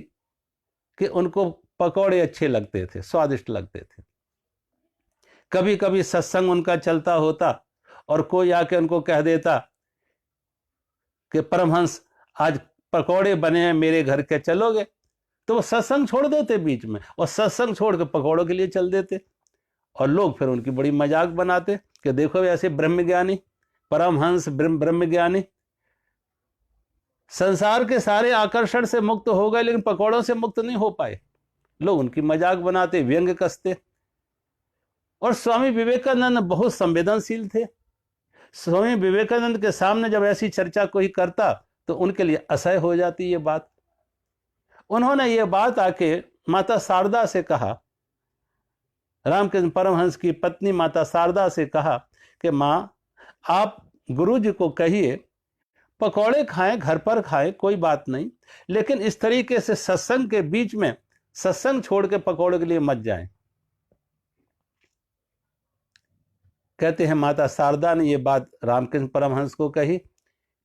कि उनको पकौड़े अच्छे लगते थे, स्वादिष्ट लगते थे। कभी कभी सत्संग उनका चलता होता और कोई आके उनको कह देता कि परमहंस आज पकौड़े बने हैं मेरे घर के, चलोगे? तो वो सत्संग छोड़ देते बीच में और सत्संग छोड़ के पकौड़ों के लिए चल देते। और लोग फिर उनकी बड़ी मजाक बनाते कि देखो ऐसे ब्रह्मज्ञानी, परमहंस ब्रह्मज्ञानी संसार के सारे आकर्षण से मुक्त हो गए लेकिन पकौड़ों से मुक्त नहीं हो पाए। लोग उनकी मजाक बनाते, व्यंग कसते। और स्वामी विवेकानंद बहुत संवेदनशील थे। स्वामी विवेकानंद के सामने जब ऐसी चर्चा कोई करता तो उनके लिए असह्य हो जाती ये बात। उन्होंने ये बात आके माता शारदा से कहा, रामकृष्ण परमहंस की पत्नी माता शारदा से कहा कि मां, आप गुरु जी को कहिए पकौड़े खाएं, घर पर खाएं, कोई बात नहीं, लेकिन इस तरीके से सत्संग के बीच में सत्संग छोड़ के पकौड़े के लिए मत जाएं। कहते हैं माता शारदा ने ये बात रामकृष्ण परमहंस को कही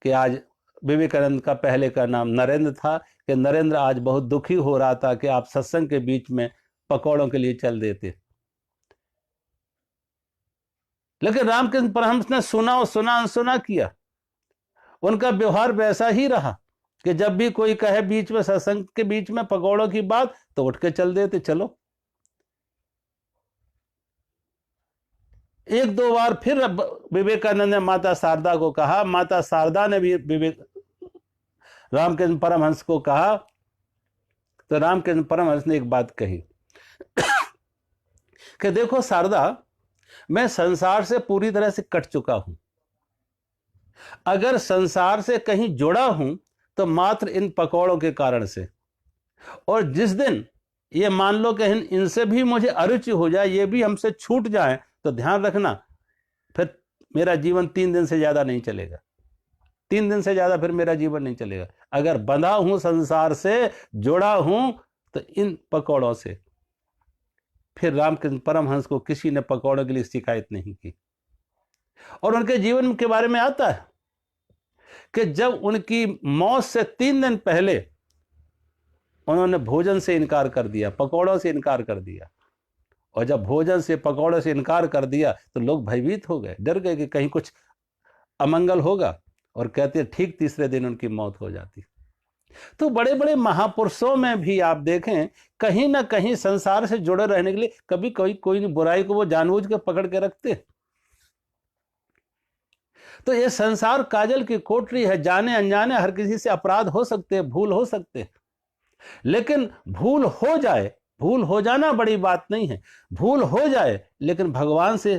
कि आज विवेकानंद का पहले का नाम नरेंद्र था, कि नरेंद्र आज बहुत दुखी हो रहा था कि आप सत्संग के बीच में पकौड़ों के लिए चल देते। लेकिन रामकृष्ण परमहंस ने सुना और सुना अनसुना किया। उनका व्यवहार वैसा ही रहा कि जब भी कोई कहे बीच में सत्संग के बीच में पकौड़ों की बात तो उठ के चल देते, चलो। एक दो बार फिर विवेकानंद ने माता शारदा को कहा, माता शारदा ने भी रामकृष्ण परमहंस को कहा, तो रामकृष्ण परमहंस ने एक बात कही कि देखो शारदा, मैं संसार से पूरी तरह से कट चुका हूं। अगर संसार से कहीं जुड़ा हूं तो मात्र इन पकौड़ों के कारण से। और जिस दिन ये मान लो कि इनसे भी मुझे अरुचि हो जाए, ये भी हमसे छूट जाए, तो ध्यान रखना फिर मेरा जीवन 3 दिन से ज्यादा नहीं चलेगा। 3 दिन से ज्यादा फिर मेरा जीवन नहीं चलेगा। अगर बंधा हूं संसार से, जुड़ा हूं तो इन पकौड़ों से। फिर रामकृष्ण परमहंस को किसी ने पकौड़ों के लिए शिकायत नहीं की। और उनके जीवन के बारे में आता है कि जब उनकी मौत से 3 दिन पहले उन्होंने भोजन से इनकार कर दिया, पकौड़ों से इनकार कर दिया। और जब भोजन से, पकौड़ों से इनकार कर दिया तो लोग भयभीत हो गए, डर गए कि कहीं कुछ अमंगल होगा। और कहते ठीक तीसरे दिन उनकी मौत हो जाती। तो बड़े बड़े महापुरुषों में भी आप देखें, कहीं ना कहीं संसार से जुड़े रहने के लिए कभी कोई बुराई को वो जानबूझ के पकड़ के रखते। तो ये संसार काजल की कोठरी है, जाने अनजाने हर किसी से अपराध हो सकते हैं, भूल हो सकते हैं। लेकिन भूल हो जाए, भूल हो जाना बड़ी बात नहीं है। भूल हो जाए लेकिन भगवान से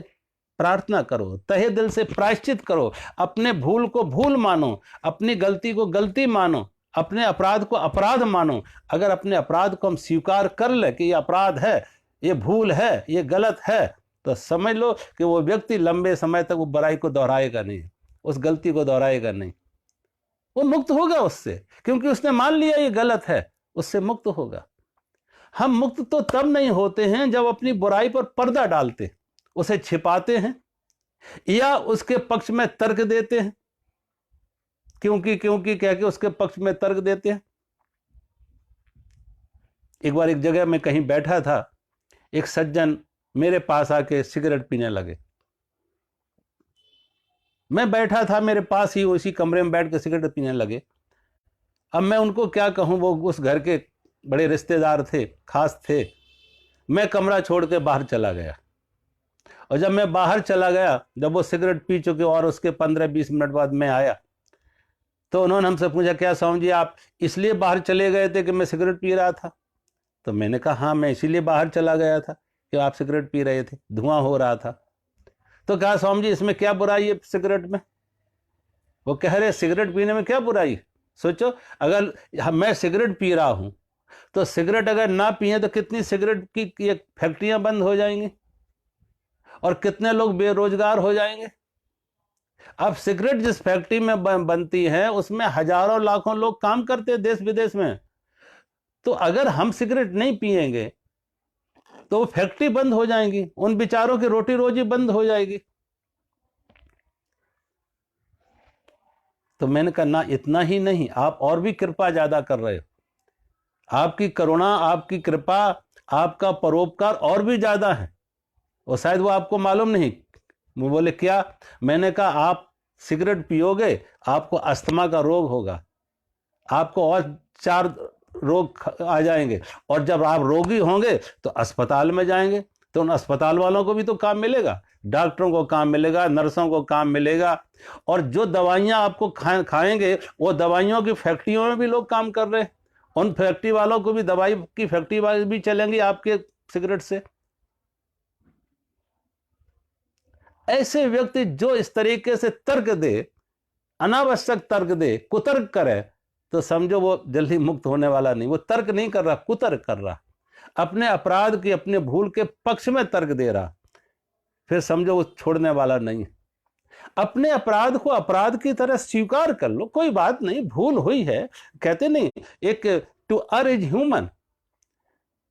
प्रार्थना करो, तहे दिल से प्रायश्चित करो, अपने भूल को भूल मानो, अपनी गलती को गलती मानो, अपने अपराध को अपराध मानो। अगर अपने अपराध को हम स्वीकार कर ले कि ये अपराध है, ये भूल है, ये गलत है, तो समझ लो कि वो व्यक्ति लंबे समय तक वो बुराई को दोहराएगा नहीं, उस गलती को दोहराएगा नहीं। वो मुक्त होगा उससे, क्योंकि उसने मान लिया ये गलत है, उससे मुक्त होगा। हम मुक्त तो तब नहीं होते हैं जब अपनी बुराई पर पर्दा डालते, उसे छिपाते हैं या उसके पक्ष में तर्क देते हैं, क्योंकि कह के उसके पक्ष में तर्क देते हैं। एक बार एक जगह में कहीं बैठा था, एक सज्जन मेरे पास आके सिगरेट पीने लगे। मैं बैठा था मेरे पास ही, उसी कमरे में बैठ के सिगरेट पीने लगे। अब मैं उनको क्या कहूं, वो उस घर के बड़े रिश्तेदार थे, खास थे। मैं कमरा छोड़ के बाहर चला गया। और जब मैं बाहर चला गया, जब वो सिगरेट पी चुके और उसके 15-20 मिनट बाद मैं आया, तो उन्होंने हमसे पूछा, क्या स्वामी जी आप इसलिए बाहर चले गए थे कि मैं सिगरेट पी रहा था? तो मैंने कहा हाँ, मैं इसीलिए बाहर चला गया था कि आप सिगरेट पी रहे थे, धुआं हो रहा था। तो कहा स्वामी जी इसमें क्या बुराई है सिगरेट में? वो कह रहे सिगरेट पीने में क्या बुराई? सोचो, अगर मैं सिगरेट पी रहा हूं तो सिगरेट अगर ना पिए तो कितनी सिगरेट की फैक्ट्रियां बंद हो जाएंगी और कितने लोग बेरोजगार हो जाएंगे। अब सिगरेट जिस फैक्ट्री में बनती है उसमें हजारों लाखों लोग काम करते हैं देश विदेश में। तो अगर हम सिगरेट नहीं पिएंगे तो वो फैक्ट्री बंद हो जाएंगी, उन बेचारों की रोटी रोजी बंद हो जाएगी। तो मैंने कहा ना, इतना ही नहीं, आप और भी कृपा ज्यादा कर रहे हो। आपकी करुणा, आपकी कृपा, आपका परोपकार और भी ज्यादा है, और शायद वो आपको मालूम नहीं। वो बोले क्या? मैंने कहा आप सिगरेट पियोगे, आपको अस्थमा का रोग होगा, आपको और 4 रोग आ जाएंगे, और जब आप रोगी होंगे तो अस्पताल में जाएंगे, तो उन अस्पताल वालों को भी तो काम मिलेगा, डॉक्टरों को काम मिलेगा, नर्सों को काम मिलेगा, और जो दवाइयां आपको खाएंगे वो दवाइयों की फैक्ट्रियों में भी लोग काम कर रहे हैं, उन फैक्ट्री वालों को भी, दवाई की फैक्ट्री वाले भी चलेंगे आपके सिगरेट से। ऐसे व्यक्ति जो इस तरीके से तर्क दे, अनावश्यक तर्क दे, कुतर्क करे, तो समझो वो जल्दी मुक्त होने वाला नहीं। वो तर्क नहीं कर रहा, कुतर्क कर रहा, अपने अपराध की, अपने भूल के पक्ष में तर्क दे रहा, फिर समझो वो छोड़ने वाला नहीं। अपने अपराध को अपराध की तरह स्वीकार कर लो, कोई बात नहीं, भूल हुई है, कहते नहीं एक टू अर इज ह्यूमन,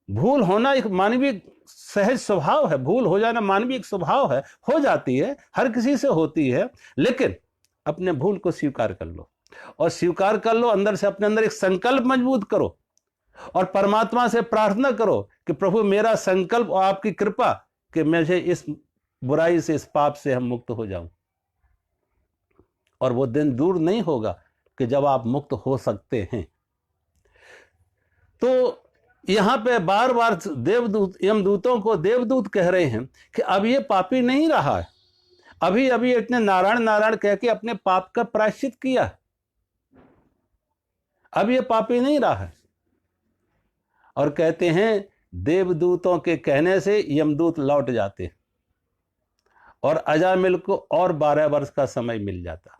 भूल होना एक मानवीय सहज स्वभाव है, भूल हो जाना मानवीय स्वभाव है, हो जाती है, हर किसी से होती है, लेकिन अपने भूल को स्वीकार कर लो, और स्वीकार कर लो, अंदर से अपने अंदर एक संकल्प मजबूत करो, और परमात्मा से प्रार्थना करो कि प्रभु मेरा संकल्प और आपकी कृपा कि मुझे इस बुराई से, इस पाप से हम मुक्त हो जाऊं। और वो दिन दूर नहीं होगा कि जब आप मुक्त हो सकते हैं। तो यहां पे बार बार देवदूत, यमदूतों को देवदूत कह रहे हैं कि अब ये पापी नहीं रहा है, अभी अभी इतने नारायण नारायण कह के अपने पाप का प्रायश्चित किया, अब ये पापी नहीं रहा है। और कहते हैं देवदूतों के कहने से यमदूत लौट जाते और अजामिल को और 12 वर्ष का समय मिल जाता,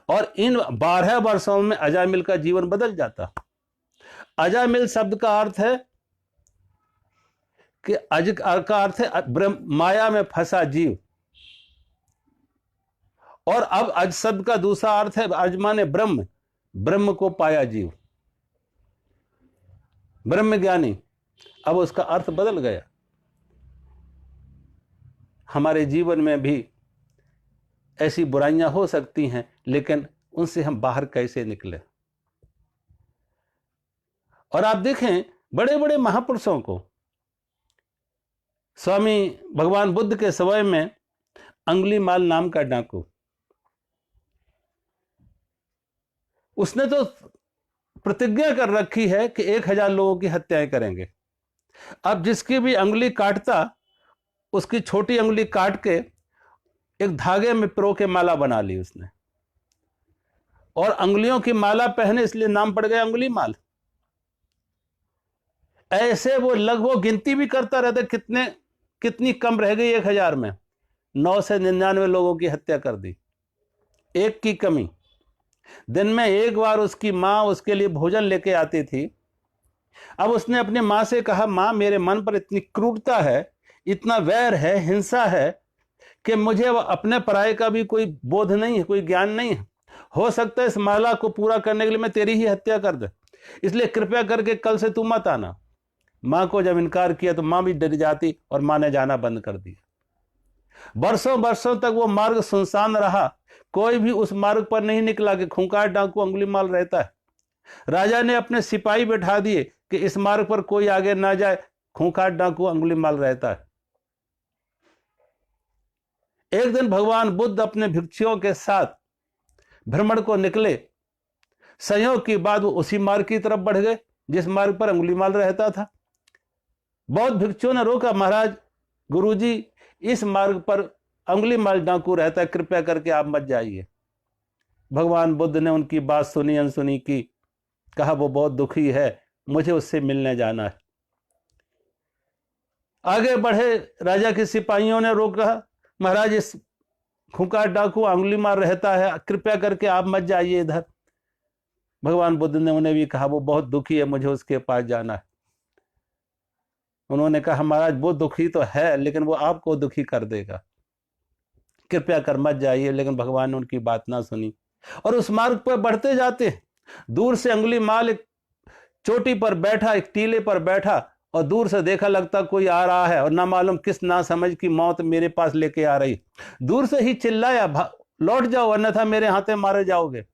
और इन 12 वर्षों में अजामिल का जीवन बदल जाता। अजामिल शब्द का अर्थ है कि अज का अर्थ है माया में फंसा जीव, और अब अज शब्द का दूसरा अर्थ है अज माने ब्रह्म, ब्रह्म को पाया जीव, ब्रह्म ज्ञानी। अब उसका अर्थ बदल गया। हमारे जीवन में भी ऐसी बुराइयां हो सकती हैं, लेकिन उनसे हम बाहर कैसे निकले। और आप देखें बड़े बड़े महापुरुषों को, स्वामी भगवान बुद्ध के समय में अंगुलीमाल नाम का डाकू, उसने तो प्रतिज्ञा कर रखी है कि 1000 लोगों की हत्याएं करेंगे। अब जिसकी भी अंगुली काटता, उसकी छोटी अंगुली काट के एक धागे में पिरो के माला बना ली उसने, और अंगुलियों की माला पहने, इसलिए नाम पड़ गया अंगुलीमाल। ऐसे वो लगभग गिनती भी करता रहता, कितनी कम रह गई 1000 में, 999 लोगों की हत्या कर दी, एक की कमी। दिन में एक बार उसकी मां उसके लिए भोजन लेके आती थी। अब उसने अपनी मां से कहा, मां मेरे मन पर इतनी क्रूरता है, इतना वैर है, हिंसा है कि मुझे अपने पराये का भी कोई बोध नहीं है, कोई ज्ञान नहीं है, हो सकता है इस माला को पूरा करने के लिए मैं तेरी ही हत्या कर दे, इसलिए कृपया करके कल से तू मत आना। मां को जब इनकार किया तो मां भी डर जाती, और मां ने जाना बंद कर दिया। वर्षों वर्षों तक वो मार्ग सुनसान रहा, कोई भी उस मार्ग पर नहीं निकला कि खूंखार डाकू अंगुलीमाल रहता है। राजा ने अपने सिपाही बैठा दिए कि इस मार्ग पर कोई आगे ना जाए, खूंखार डाकू अंगुलीमाल रहता है। एक दिन भगवान बुद्ध अपने भिक्षुओं के साथ भ्रमण को निकले, संयोग की बात वो उसी मार्ग की तरफ बढ़ गए जिस मार्ग पर अंगुलीमाल रहता था। बौद्ध भिक्षुओं ने रोका, महाराज गुरुजी इस मार्ग पर अंगुलीमाल डाकू रहता है, कृपया करके आप मत जाइए। भगवान बुद्ध ने उनकी बात सुनी, अनसुनी की, कहा वो बहुत दुखी है, मुझे उससे मिलने जाना है। आगे बढ़े, राजा के सिपाहियों ने रोका, महाराज इस खूंखार डाकू अंगुलीमाल रहता है, कृपया करके आप मत जाइए इधर। भगवान बुद्ध ने उन्हें भी कहा वो बहुत दुखी है, मुझे उसके पास जाना है। उन्होंने कहा महाराज वो दुखी तो है, लेकिन वो आपको दुखी कर देगा, कृपया कर मत जाइए। लेकिन भगवान ने उनकी बात ना सुनी, और उस मार्ग पर बढ़ते जाते। दूर से अंगुलीमाल एक चोटी पर बैठा, एक टीले पर बैठा, और दूर से देखा लगता कोई आ रहा है, और ना मालूम किस ना समझ की मौत मेरे पास लेके आ रही। दूर से ही चिल्लाया, लौट जाओ अन्यथा मेरे हाथों मारे जाओगे।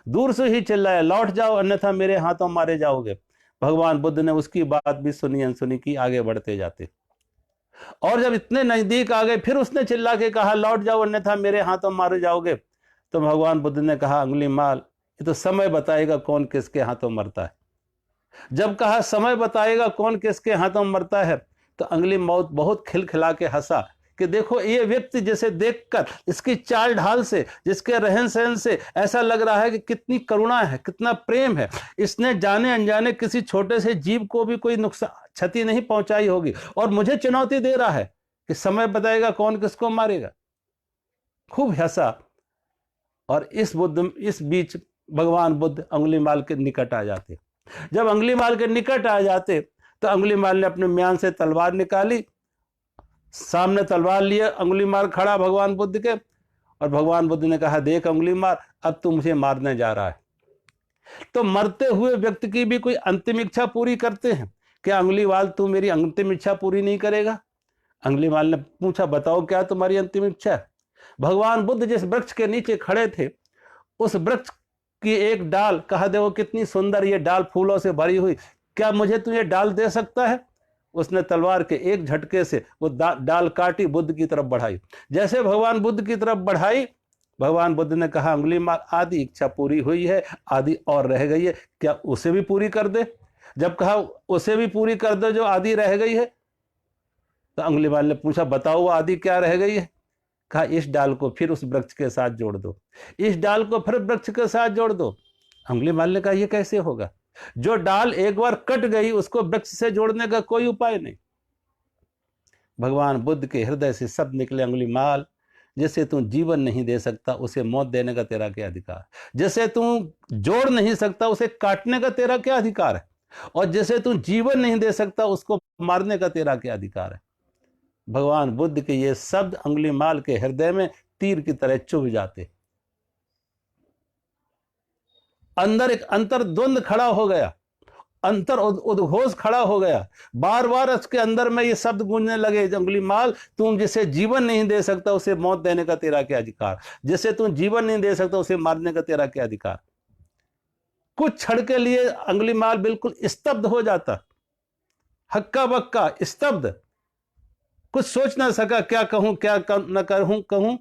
दूर से ही चिल्लाया, लौट जाओ अन्यथा मेरे हाथों मारे जाओगे। भगवान बुद्ध ने उसकी बात भी सुनी अनसुनी की, आगे बढ़ते जाते। और जब इतने नजदीक आ गए, फिर उसने चिल्ला के कहा लौट जाओ अन्यथा मेरे हाथों मारे जाओगे। तो भगवान बुद्ध ने कहा अंगुलीमाल, ये तो समय बताएगा कौन किसके हाथों मरता है। जब कहा समय बताएगा कौन किसके हाथों मरता है, तो अंगुलीमाल बहुत खिलखिला के हंसा कि देखो ये व्यक्ति जिसे देखकर, इसकी चाल ढाल से, जिसके रहन सहन से ऐसा लग रहा है कि कितनी करुणा है, कितना प्रेम है। इसने जाने अनजाने किसी छोटे से जीव को भी कोई नुकसान, क्षति नहीं पहुंचाई होगी, और मुझे चुनौती दे रहा है कि समय बताएगा कौन किसको मारेगा। खूब हंसा। और इस बीच भगवान बुद्ध अंगुलीमाल के निकट आ जाते। जब अंगुलीमाल के निकट आ जाते तो अंगुलीमाल ने अपने म्यान से तलवार निकाली, सामने तलवार लिए अंगुलीमाल खड़ा भगवान बुद्ध के, और भगवान बुद्ध ने कहा देख अंगुलीमाल, अब तू मुझे मारने जा रहा है। तो मरते हुए व्यक्ति की भी कोई अंतिम इच्छा पूरी करते हैं क्या? अंगुलीमाल तू मेरी अंतिम इच्छा पूरी नहीं करेगा? अंगुलीमाल ने पूछा बताओ क्या तुम्हारी अंतिम इच्छा है? भगवान बुद्ध जिस वृक्ष के नीचे खड़े थे, उस वृक्ष की एक डाल, कहा देखो कितनी सुंदर ये डाल फूलों से भरी हुई, क्या मुझे तू ये डाल दे सकता है? उसने तलवार के एक झटके से वो डाल काटी, बुद्ध की तरफ बढ़ाई। जैसे भगवान बुद्ध की तरफ बढ़ाई, भगवान बुद्ध ने कहा अंगुलीमाल आधी इच्छा पूरी हुई है, आधी और रह गई है, क्या उसे भी पूरी कर दे? जब कहा उसे भी पूरी कर दो जो आधी रह गई है, तो अंगुलीमाल ने पूछा बताओ वो आधी क्या रह गई है? कहा इस डाल को फिर उस वृक्ष के साथ जोड़ दो, इस डाल को फिर वृक्ष के साथ जोड़ दो। अंगुलीमाल ने कहा यह कैसे होगा? जो डाल एक बार कट गई उसको वृक्ष से जोड़ने का कोई उपाय नहीं। भगवान बुद्ध के हृदय से शब्द निकले अंगुलीमाल, जैसे तू जीवन नहीं दे सकता उसे मौत देने का तेरा क्या अधिकार? जैसे तू जोड़ नहीं सकता उसे काटने का तेरा क्या अधिकार है? और जैसे तू जीवन नहीं दे सकता उसको मारने का तेरा क्या अधिकार है? भगवान बुद्ध के ये शब्द अंगुलीमाल के हृदय में तीर की तरह चुभ जाते। अंदर एक अंतर्द्वंद खड़ा हो गया, अंतर उद्घोष खड़ा हो गया। बार बार उसके अंदर में ये शब्द गूंजने लगे, अंगुलीमाल तुम जिसे जीवन नहीं दे सकता उसे मौत देने का तेरा क्या अधिकार? जैसे तुम जीवन नहीं दे सकता उसे मारने का तेरा क्या अधिकार? कुछ क्षण के लिए अंगुलीमाल बिल्कुल स्तब्ध हो जाता, हक्का बक्का स्तब्ध, कुछ सोच ना सका क्या कहूं क्या न कहूं।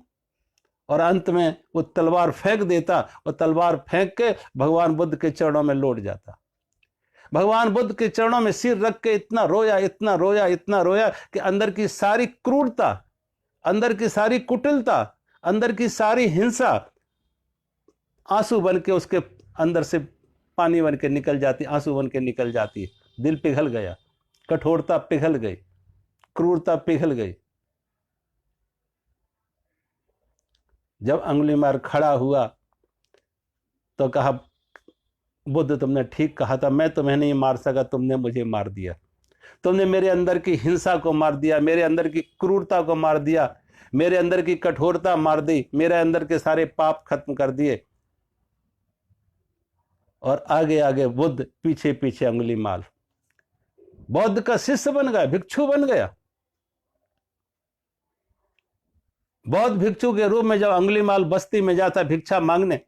और अंत में वो तलवार फेंक देता, और तलवार फेंक के भगवान बुद्ध के चरणों में लौट जाता। भगवान बुद्ध के चरणों में सिर रख के इतना रोया, इतना रोया, इतना रोया कि अंदर की सारी क्रूरता, अंदर की सारी कुटिलता, अंदर की सारी हिंसा आंसू बन के उसके अंदर से पानी बन के निकल जाती, आंसू बन के निकल जाती। दिल पिघल गया, कठोरता पिघल गई, क्रूरता पिघल गई। जब अंगुलीमाल खड़ा हुआ तो कहा बुद्ध तुमने ठीक कहा था, मैं तुम्हें नहीं मार सका, तुमने मुझे मार दिया। तुमने मेरे अंदर की हिंसा को मार दिया, मेरे अंदर की क्रूरता को मार दिया, मेरे अंदर की कठोरता मार दी, मेरे अंदर के सारे पाप खत्म कर दिए। और आगे आगे बुद्ध, पीछे पीछे अंगुलीमाल। बौद्ध का शिष्य बन गया, भिक्षु बन गया। बौद्ध भिक्षु के रूप में जब अंगुलीमाल बस्ती में जाता भिक्षा मांगने,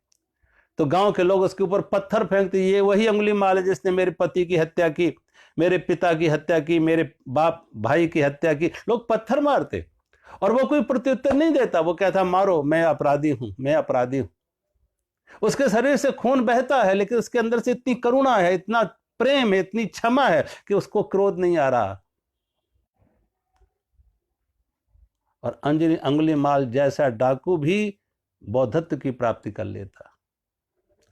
तो गांव के लोग उसके ऊपर पत्थर फेंकते, ये वही अंगुलीमाल है जिसने मेरे पति की हत्या की, मेरे पिता की हत्या की, मेरे बाप भाई की हत्या की। लोग पत्थर मारते और वो कोई प्रत्युत्तर नहीं देता। वो कहता मारो, मैं अपराधी हूं, मैं अपराधी हूं। उसके शरीर से खून बहता है, लेकिन उसके अंदर से इतनी करुणा है, इतना प्रेम है, इतनी क्षमा है कि उसको क्रोध नहीं आ रहा। और अंगुलीमाल जैसा डाकू भी बौद्धत्व की प्राप्ति कर लेता,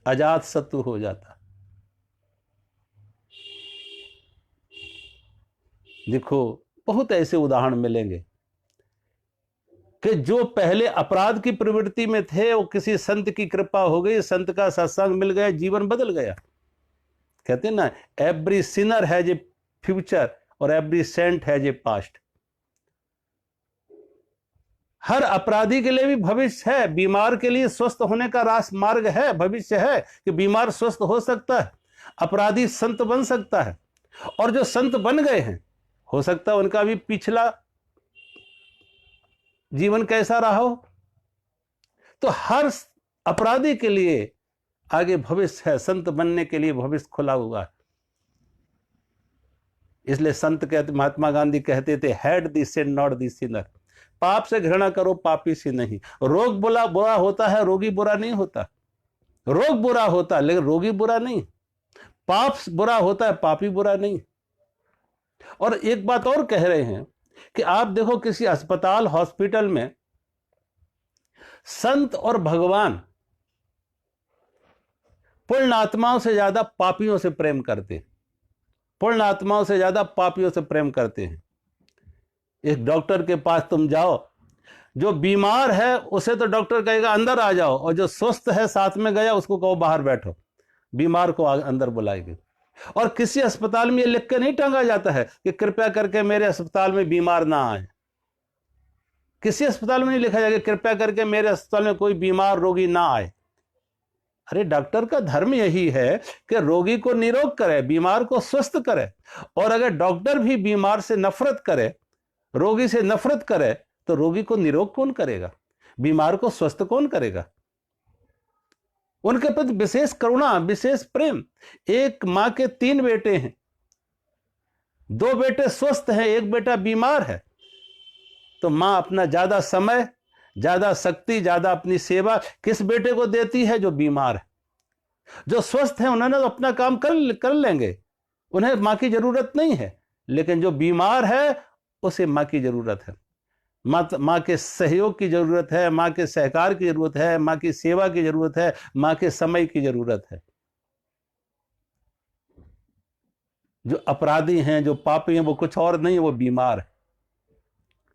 अजात शत्रु हो जाता। देखो बहुत ऐसे उदाहरण मिलेंगे कि जो पहले अपराध की प्रवृत्ति में थे, वो किसी संत की कृपा हो गई, संत का सत्संग मिल गया, जीवन बदल गया। कहते हैं ना, every sinner has a future और every saint has a past. हर अपराधी के लिए भी भविष्य है, बीमार के लिए स्वस्थ होने का मार्ग है, भविष्य है कि बीमार स्वस्थ हो सकता है, अपराधी संत बन सकता है। और जो संत बन गए हैं, हो सकता है उनका भी पिछला जीवन कैसा रहा हो। तो हर अपराधी के लिए आगे भविष्य है, संत बनने के लिए भविष्य खुला हुआ है। इसलिए संत कहते, महात्मा गांधी कहते थे, hate the sin not the sinner. पाप से घृणा करो, पापी से नहीं। रोग बुरा होता है, रोगी बुरा नहीं होता। रोग बुरा होता है लेकिन रोगी बुरा नहीं। पाप बुरा होता है, पापी बुरा नहीं। और एक बात और कह रहे हैं कि आप देखो किसी अस्पताल हॉस्पिटल में संत और भगवान पूर्ण आत्माओं से ज्यादा पापियों से प्रेम करते हैं। पूर्ण आत्माओं से ज्यादा पापियों से प्रेम करते हैं। एक डॉक्टर के पास तुम जाओ, जो बीमार है उसे तो डॉक्टर कहेगा अंदर आ जाओ, और जो स्वस्थ है साथ में गया उसको कहो बाहर बैठो। बीमार को अंदर बुलाएगी। और किसी अस्पताल में ये लिख के नहीं टांगा जाता है कि कृपया करके मेरे अस्पताल में बीमार ना आए। किसी अस्पताल में नहीं लिखा जाएगा कृपया करके मेरे अस्पताल में कोई बीमार रोगी ना आए। अरे डॉक्टर का धर्म यही है कि रोगी को निरोग करे, बीमार को स्वस्थ करे। और अगर डॉक्टर भी बीमार से नफरत करे, रोगी से नफरत करे, तो रोगी को निरोग कौन करेगा? बीमार को स्वस्थ कौन करेगा? उनके प्रति विशेष करुणा, विशेष प्रेम। एक मां के 3 बेटे हैं, 2 बेटे स्वस्थ हैं, 1 बेटा बीमार है। तो मां अपना ज्यादा समय, ज्यादा शक्ति, ज्यादा अपनी सेवा किस बेटे को देती है? जो बीमार है। जो स्वस्थ है उन्होंने तो अपना काम कर लेंगे, उन्हें मां की जरूरत नहीं है। लेकिन जो बीमार है उसे मां की जरूरत है। मां के सहयोग की जरूरत है, मां के सहकार की जरूरत है, मां की सेवा की जरूरत है, मां के समय की जरूरत है। जो अपराधी हैं, जो पापी हैं, वो कुछ और नहीं, वो बीमार है।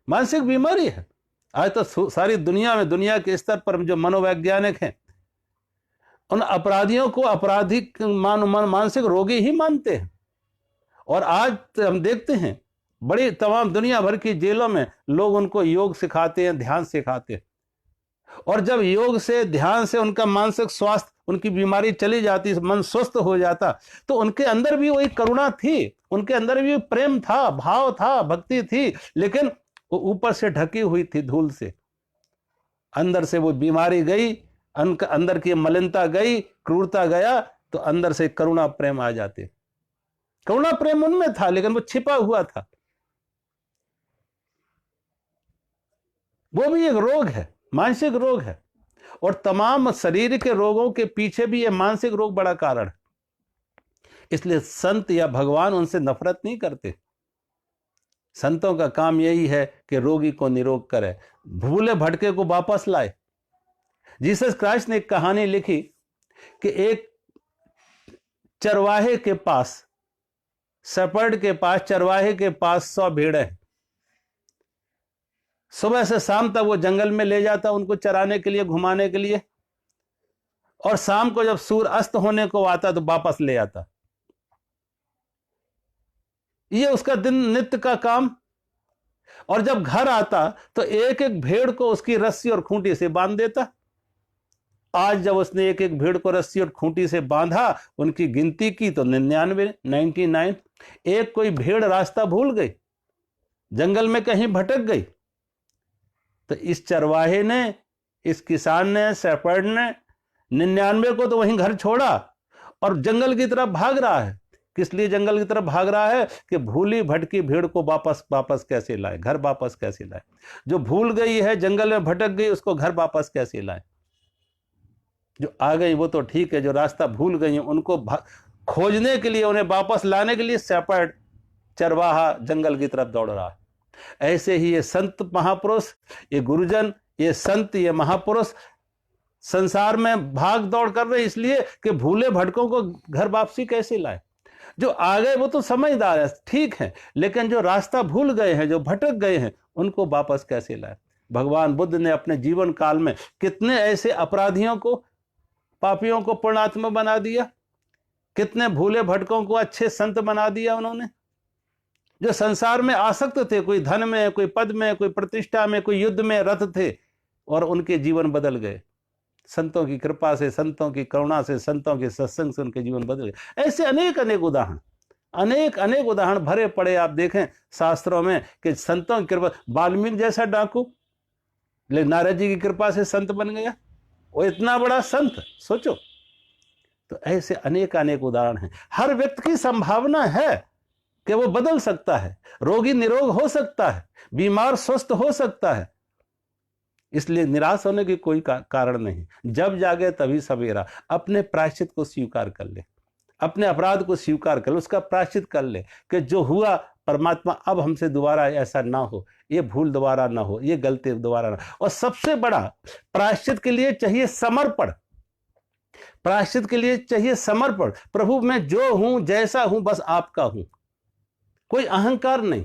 मानसिक बीमारी है। आज तो सारी दुनिया में, दुनिया के स्तर पर जो मनोवैज्ञानिक हैं, उन अपराधियों को अपराधी मानसिक रोगी ही मानते हैं। और आज हम देखते हैं बड़ी तमाम दुनिया भर की जेलों में लोग उनको योग सिखाते हैं, ध्यान सिखाते हैं। और जब योग से, ध्यान से उनका मानसिक स्वास्थ्य, उनकी बीमारी चली जाती, मन स्वस्थ हो जाता, तो उनके अंदर भी वही करुणा थी, उनके अंदर भी प्रेम था, भाव था, भक्ति थी, लेकिन वो ऊपर से ढकी हुई थी धूल से। अंदर से वो बीमारी गई, अंदर की मलिनता गई, क्रूरता गया, तो अंदर से करुणा प्रेम आ जाते। करुणा प्रेम उनमें था लेकिन वो छिपा हुआ था। वो भी एक रोग है, मानसिक रोग है। और तमाम शरीर के रोगों के पीछे भी ये मानसिक रोग बड़ा कारण है। इसलिए संत या भगवान उनसे नफरत नहीं करते। संतों का काम यही है कि रोगी को निरोग करे, भूले भटके को वापस लाए। जीसस क्राइस्ट ने एक कहानी लिखी कि एक चरवाहे के पास, शेपर्ड के पास, चरवाहे के पास 100 भेड़ें हैं। सुबह से शाम तक वो जंगल में ले जाता उनको चराने के लिए, घुमाने के लिए, और शाम को जब सूर्य अस्त होने को आता तो वापस ले आता। ये उसका दिन नित्य का काम। और जब घर आता तो एक एक भेड़ को उसकी रस्सी और खूंटी से बांध देता। आज जब उसने एक एक भेड़ को रस्सी और खूंटी से बांधा, उनकी गिनती की तो 99 एक कोई भेड़ रास्ता भूल गई, जंगल में कहीं भटक गई, तो इस चरवाहे ने, इस किसान ने, शेपर्ड ने 99 को तो वहीं घर छोड़ा और जंगल की तरफ भाग रहा है। किस लिए जंगल की तरफ भाग रहा है? कि भूली भटकी भेड़ को वापस कैसे लाए, घर वापस कैसे लाए। जो भूल गई है, जंगल में भटक गई, उसको घर वापस कैसे लाए। जो आ गई वो तो ठीक है, जो रास्ता भूल गई उनको खोजने के लिए, उन्हें वापस लाने के लिए शेपर्ड, चरवाहा जंगल की तरफ दौड़ रहा है। ऐसे ही ये संत महापुरुष, ये गुरुजन, ये संत, ये महापुरुष संसार में भाग दौड़ कर रहे, इसलिए कि भूले भटकों को घर वापसी कैसे लाए। जो आ गए वो तो समझदार है, ठीक है, लेकिन जो रास्ता भूल गए हैं, जो भटक गए हैं, उनको वापस कैसे लाए। भगवान बुद्ध ने अपने जीवन काल में कितने ऐसे अपराधियों को, पापियों को पुण्यात्मा बना दिया, कितने भूले भटकों को अच्छे संत बना दिया उन्होंने। जो संसार में आसक्त थे, कोई धन में, कोई पद में, कोई प्रतिष्ठा में, कोई युद्ध में रत थे, और उनके जीवन बदल गए। संतों की कृपा से, संतों की करुणा से, संतों के सत्संग से उनके जीवन बदल गए। ऐसे अनेक उदाहरण, अनेक उदाहरण भरे पड़े आप देखें शास्त्रों में कि संतों की कृपा। वाल्मीकि जैसा डाकू, लेकिन नारद जी की कृपा से संत बन गया, वो इतना बड़ा संत, सोचो। तो ऐसे अनेक उदाहरण हैं। हर व्यक्ति की संभावना है कि वो बदल सकता है, रोगी निरोग हो सकता है, बीमार स्वस्थ हो सकता है। इसलिए निराश होने की कोई कारण नहीं। जब जागे तभी सवेरा। अपने प्रायश्चित को स्वीकार कर ले, अपने अपराध को स्वीकार कर ले, उसका प्रायश्चित कर ले कि जो हुआ परमात्मा अब हमसे दोबारा ऐसा ना हो, ये भूल दोबारा ना हो, ये गलती दोबारा ना। और सबसे बड़ा प्रायश्चित के लिए चाहिए समर्पण। प्रायश्चित के लिए चाहिए समर्पण। प्रभु मैं जो हूं, जैसा हूं, बस आपका हूं। कोई अहंकार नहीं,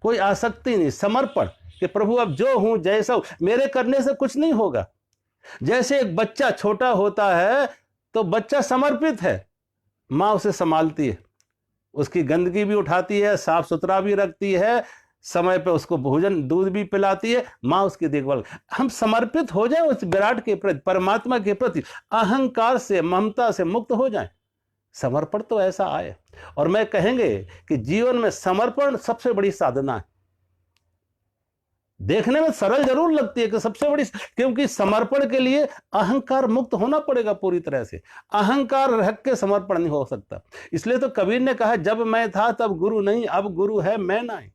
कोई आसक्ति नहीं, समर्पण कि प्रभु अब जो हूं, जैसा हूं, मेरे करने से कुछ नहीं होगा। जैसे एक बच्चा छोटा होता है तो बच्चा समर्पित है, माँ उसे संभालती है, उसकी गंदगी भी उठाती है, साफ सुथरा भी रखती है, समय पे उसको भोजन दूध भी पिलाती है, माँ उसकी देखभाल। हम समर्पित हो जाएं उस विराट के प्रति, परमात्मा के प्रति, अहंकार से, ममता से मुक्त हो जाएं। समर्पण तो ऐसा आए। और मैं कहेंगे कि जीवन में समर्पण सबसे बड़ी साधना है। देखने में सरल जरूर लगती है कि सबसे बड़ी, क्योंकि समर्पण के लिए अहंकार मुक्त होना पड़ेगा पूरी तरह से। अहंकार रख के समर्पण नहीं हो सकता। इसलिए तो कबीर ने कहा, जब मैं था तब गुरु नहीं, अब गुरु है मैं नहीं।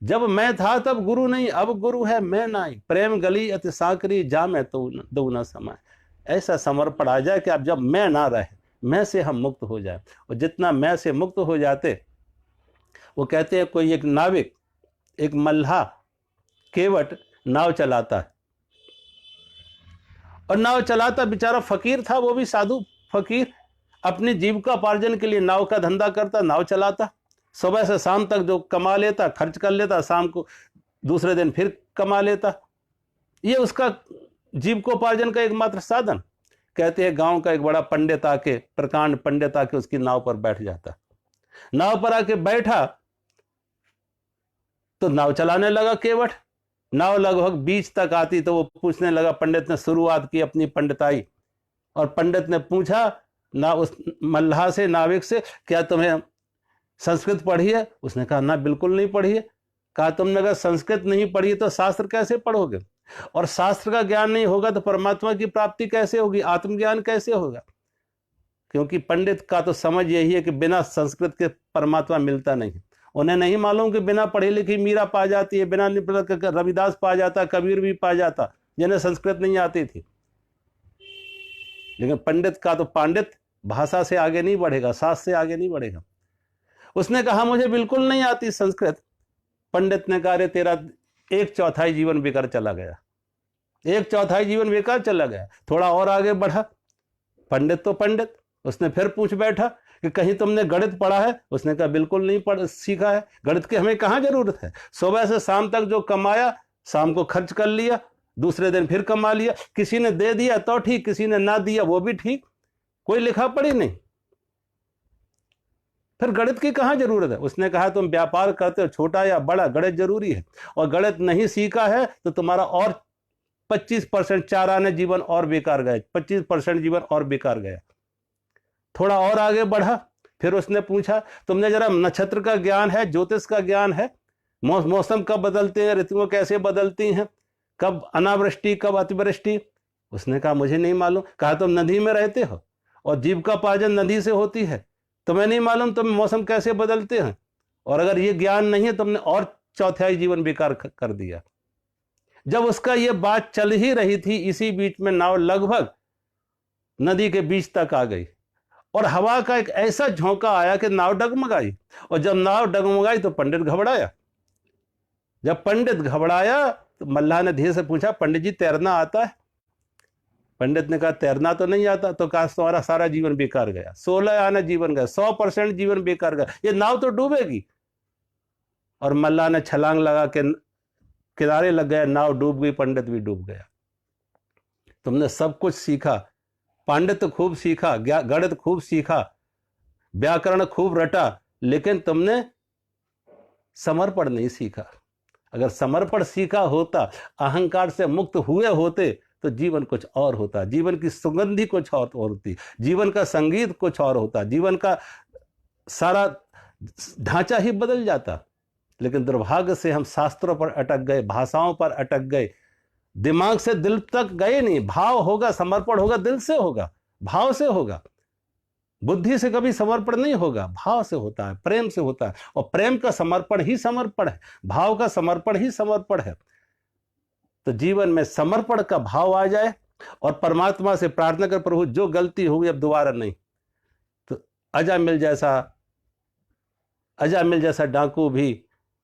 जब मैं था तब गुरु नहीं, अब गुरु है मैं नहीं। प्रेम गली अति साकरी, जा मैं तो दो न समय। ऐसा समर्पण आ जाए कि अब जब मैं ना रहे, मैं से हम मुक्त हो जाए। और जितना मैं से मुक्त हो जाते, वो कहते हैं कोई एक नाविक, एक मल्लाह केवट नाव चलाता है, और नाव चलाता बेचारा फकीर था, वो भी साधु फकीर, अपनी जीविकोपार्जन के लिए नाव का धंधा करता, नाव चलाता, सुबह से शाम तक जो कमा लेता खर्च कर लेता, शाम को दूसरे दिन फिर कमा लेता। ये उसका जीविकोपार्जन का एकमात्र साधन। कहते हैं गांव का एक बड़ा पंडित आके, प्रकांड पंडित आके उसकी नाव पर बैठ जाता। नाव पर आके बैठा तो नाव चलाने लगा केवट। नाव लगभग बीच तक आती तो वो पूछने लगा, पंडित ने शुरुआत की अपनी पंडिताई, और पंडित ने पूछा ना उस मल्लाह से, नाविक से, क्या तुम्हें संस्कृत पढ़ी है? उसने कहा ना, बिल्कुल नहीं पढ़ी है। कहा तुमने अगर संस्कृत नहीं पढ़ी तो शास्त्र कैसे पढ़ोगे? और शास्त्र का ज्ञान नहीं होगा तो परमात्मा की प्राप्ति कैसे होगी, आत्मज्ञान कैसे होगा? क्योंकि पंडित का तो समझ यही है कि बिना संस्कृत के परमात्मा मिलता नहीं। उन्हें नहीं मालूम कि बिना पढ़ी लिखी मीरा पा जाती है, बिना रविदास पा जाता, कबीर भी पा जाता, जिन्हें संस्कृत नहीं आती थी। लेकिन पंडित का तो पांडित भाषा से आगे नहीं बढ़ेगा, शास्त्र से आगे नहीं बढ़ेगा। उसने कहा मुझे बिल्कुल नहीं आती संस्कृत। पंडित ने कहा, तेरा 1/4 जीवन बेकार चला गया, 1/4 जीवन बेकार चला गया। थोड़ा और आगे बढ़ा पंडित तो पंडित, उसने फिर पूछ बैठा कि कहीं तुमने गणित पढ़ा है? उसने कहा बिल्कुल नहीं सीखा है, गणित की हमें कहाँ जरूरत है। सुबह से शाम तक जो कमाया, शाम को खर्च कर लिया, दूसरे दिन फिर कमा लिया। किसी ने दे दिया तो ठीक, किसी ने ना दिया वो भी ठीक, कोई लिखा पढ़ी नहीं, फिर गणित की कहाँ जरूरत है। उसने कहा तुम व्यापार करते हो, छोटा या बड़ा, गणित जरूरी है। और गणित नहीं सीखा है तो तुम्हारा और 25% 4 आने जीवन और बेकार गया, 25% जीवन और बेकार गया। थोड़ा और आगे बढ़ा, फिर उसने पूछा तुमने जरा नक्षत्र का ज्ञान है, ज्योतिष का ज्ञान है, मौसम कब बदलते हैं, ऋतुओं कैसे बदलती हैं, कब अनावृष्टि कब अतिवृष्टि? उसने कहा मुझे नहीं मालूम। कहा तुम नदी में रहते हो और जीविकोपार्जन नदी से होती है, तुम्हें नहीं मालूम तुम मौसम कैसे बदलते हैं? और अगर ये ज्ञान नहीं है तुमने और 1/4 जीवन बेकार कर दिया। जब उसका ये बात चल ही रही थी, इसी बीच में नाव लगभग नदी के बीच तक आ गई और हवा का एक ऐसा झोंका आया कि नाव डगमगाई। और जब नाव डगमगाई तो पंडित घबराया। जब पंडित घबराया तो मल्लाह ने धीरे से पूछा, पंडित जी तैरना आता है? पंडित ने कहा तैरना तो नहीं आता। तो कहा तुम्हारा सारा जीवन बेकार गया, 16 आना जीवन गया, 100% जीवन बेकार गया, ये नाव तो डूबेगी। और मल्लाह ने छलांग लगा के किनारे लग गया, नाव डूब गई, पंडित भी डूब गया। तुमने सब कुछ सीखा, पांडित्य खूब सीखा, गणित खूब सीखा, व्याकरण खूब रटा, लेकिन तुमने समर्पण नहीं सीखा। अगर समर्पण सीखा होता, अहंकार से मुक्त हुए होते तो जीवन कुछ और होता, जीवन की सुगंधी कुछ और होती, जीवन का संगीत कुछ और होता, जीवन का सारा ढांचा ही बदल जाता। लेकिन दुर्भाग्य से हम शास्त्रों पर अटक गए, भाषाओं पर अटक गए, दिमाग से दिल तक गए नहीं। भाव होगा, समर्पण होगा, दिल से होगा, भाव से होगा। बुद्धि से कभी समर्पण नहीं होगा, भाव से होता है, प्रेम से होता है, और प्रेम का समर्पण ही समर्पण है, भाव का समर्पण ही समर्पण है। तो जीवन में समर्पण का भाव आ जाए और परमात्मा से प्रार्थना कर, प्रभु जो गलती होगी अब दोबारा नहीं। तो अजामिल जैसा डाकू भी,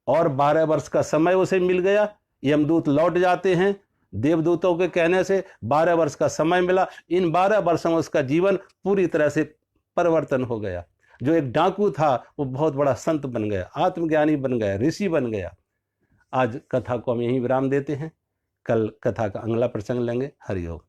और 12 वर्ष का समय उसे मिल गया। यमदूत लौट जाते हैं, देवदूतों के कहने से 12 वर्ष का समय मिला। इन 12 वर्षों में उसका जीवन पूरी तरह से परिवर्तन हो गया। जो एक डाकू था वो बहुत बड़ा संत बन गया, आत्मज्ञानी बन गया, ऋषि बन गया। आज कथा को हम यहीं विराम देते हैं, कल कथा का अगला प्रसंग लेंगे। हरि ओम।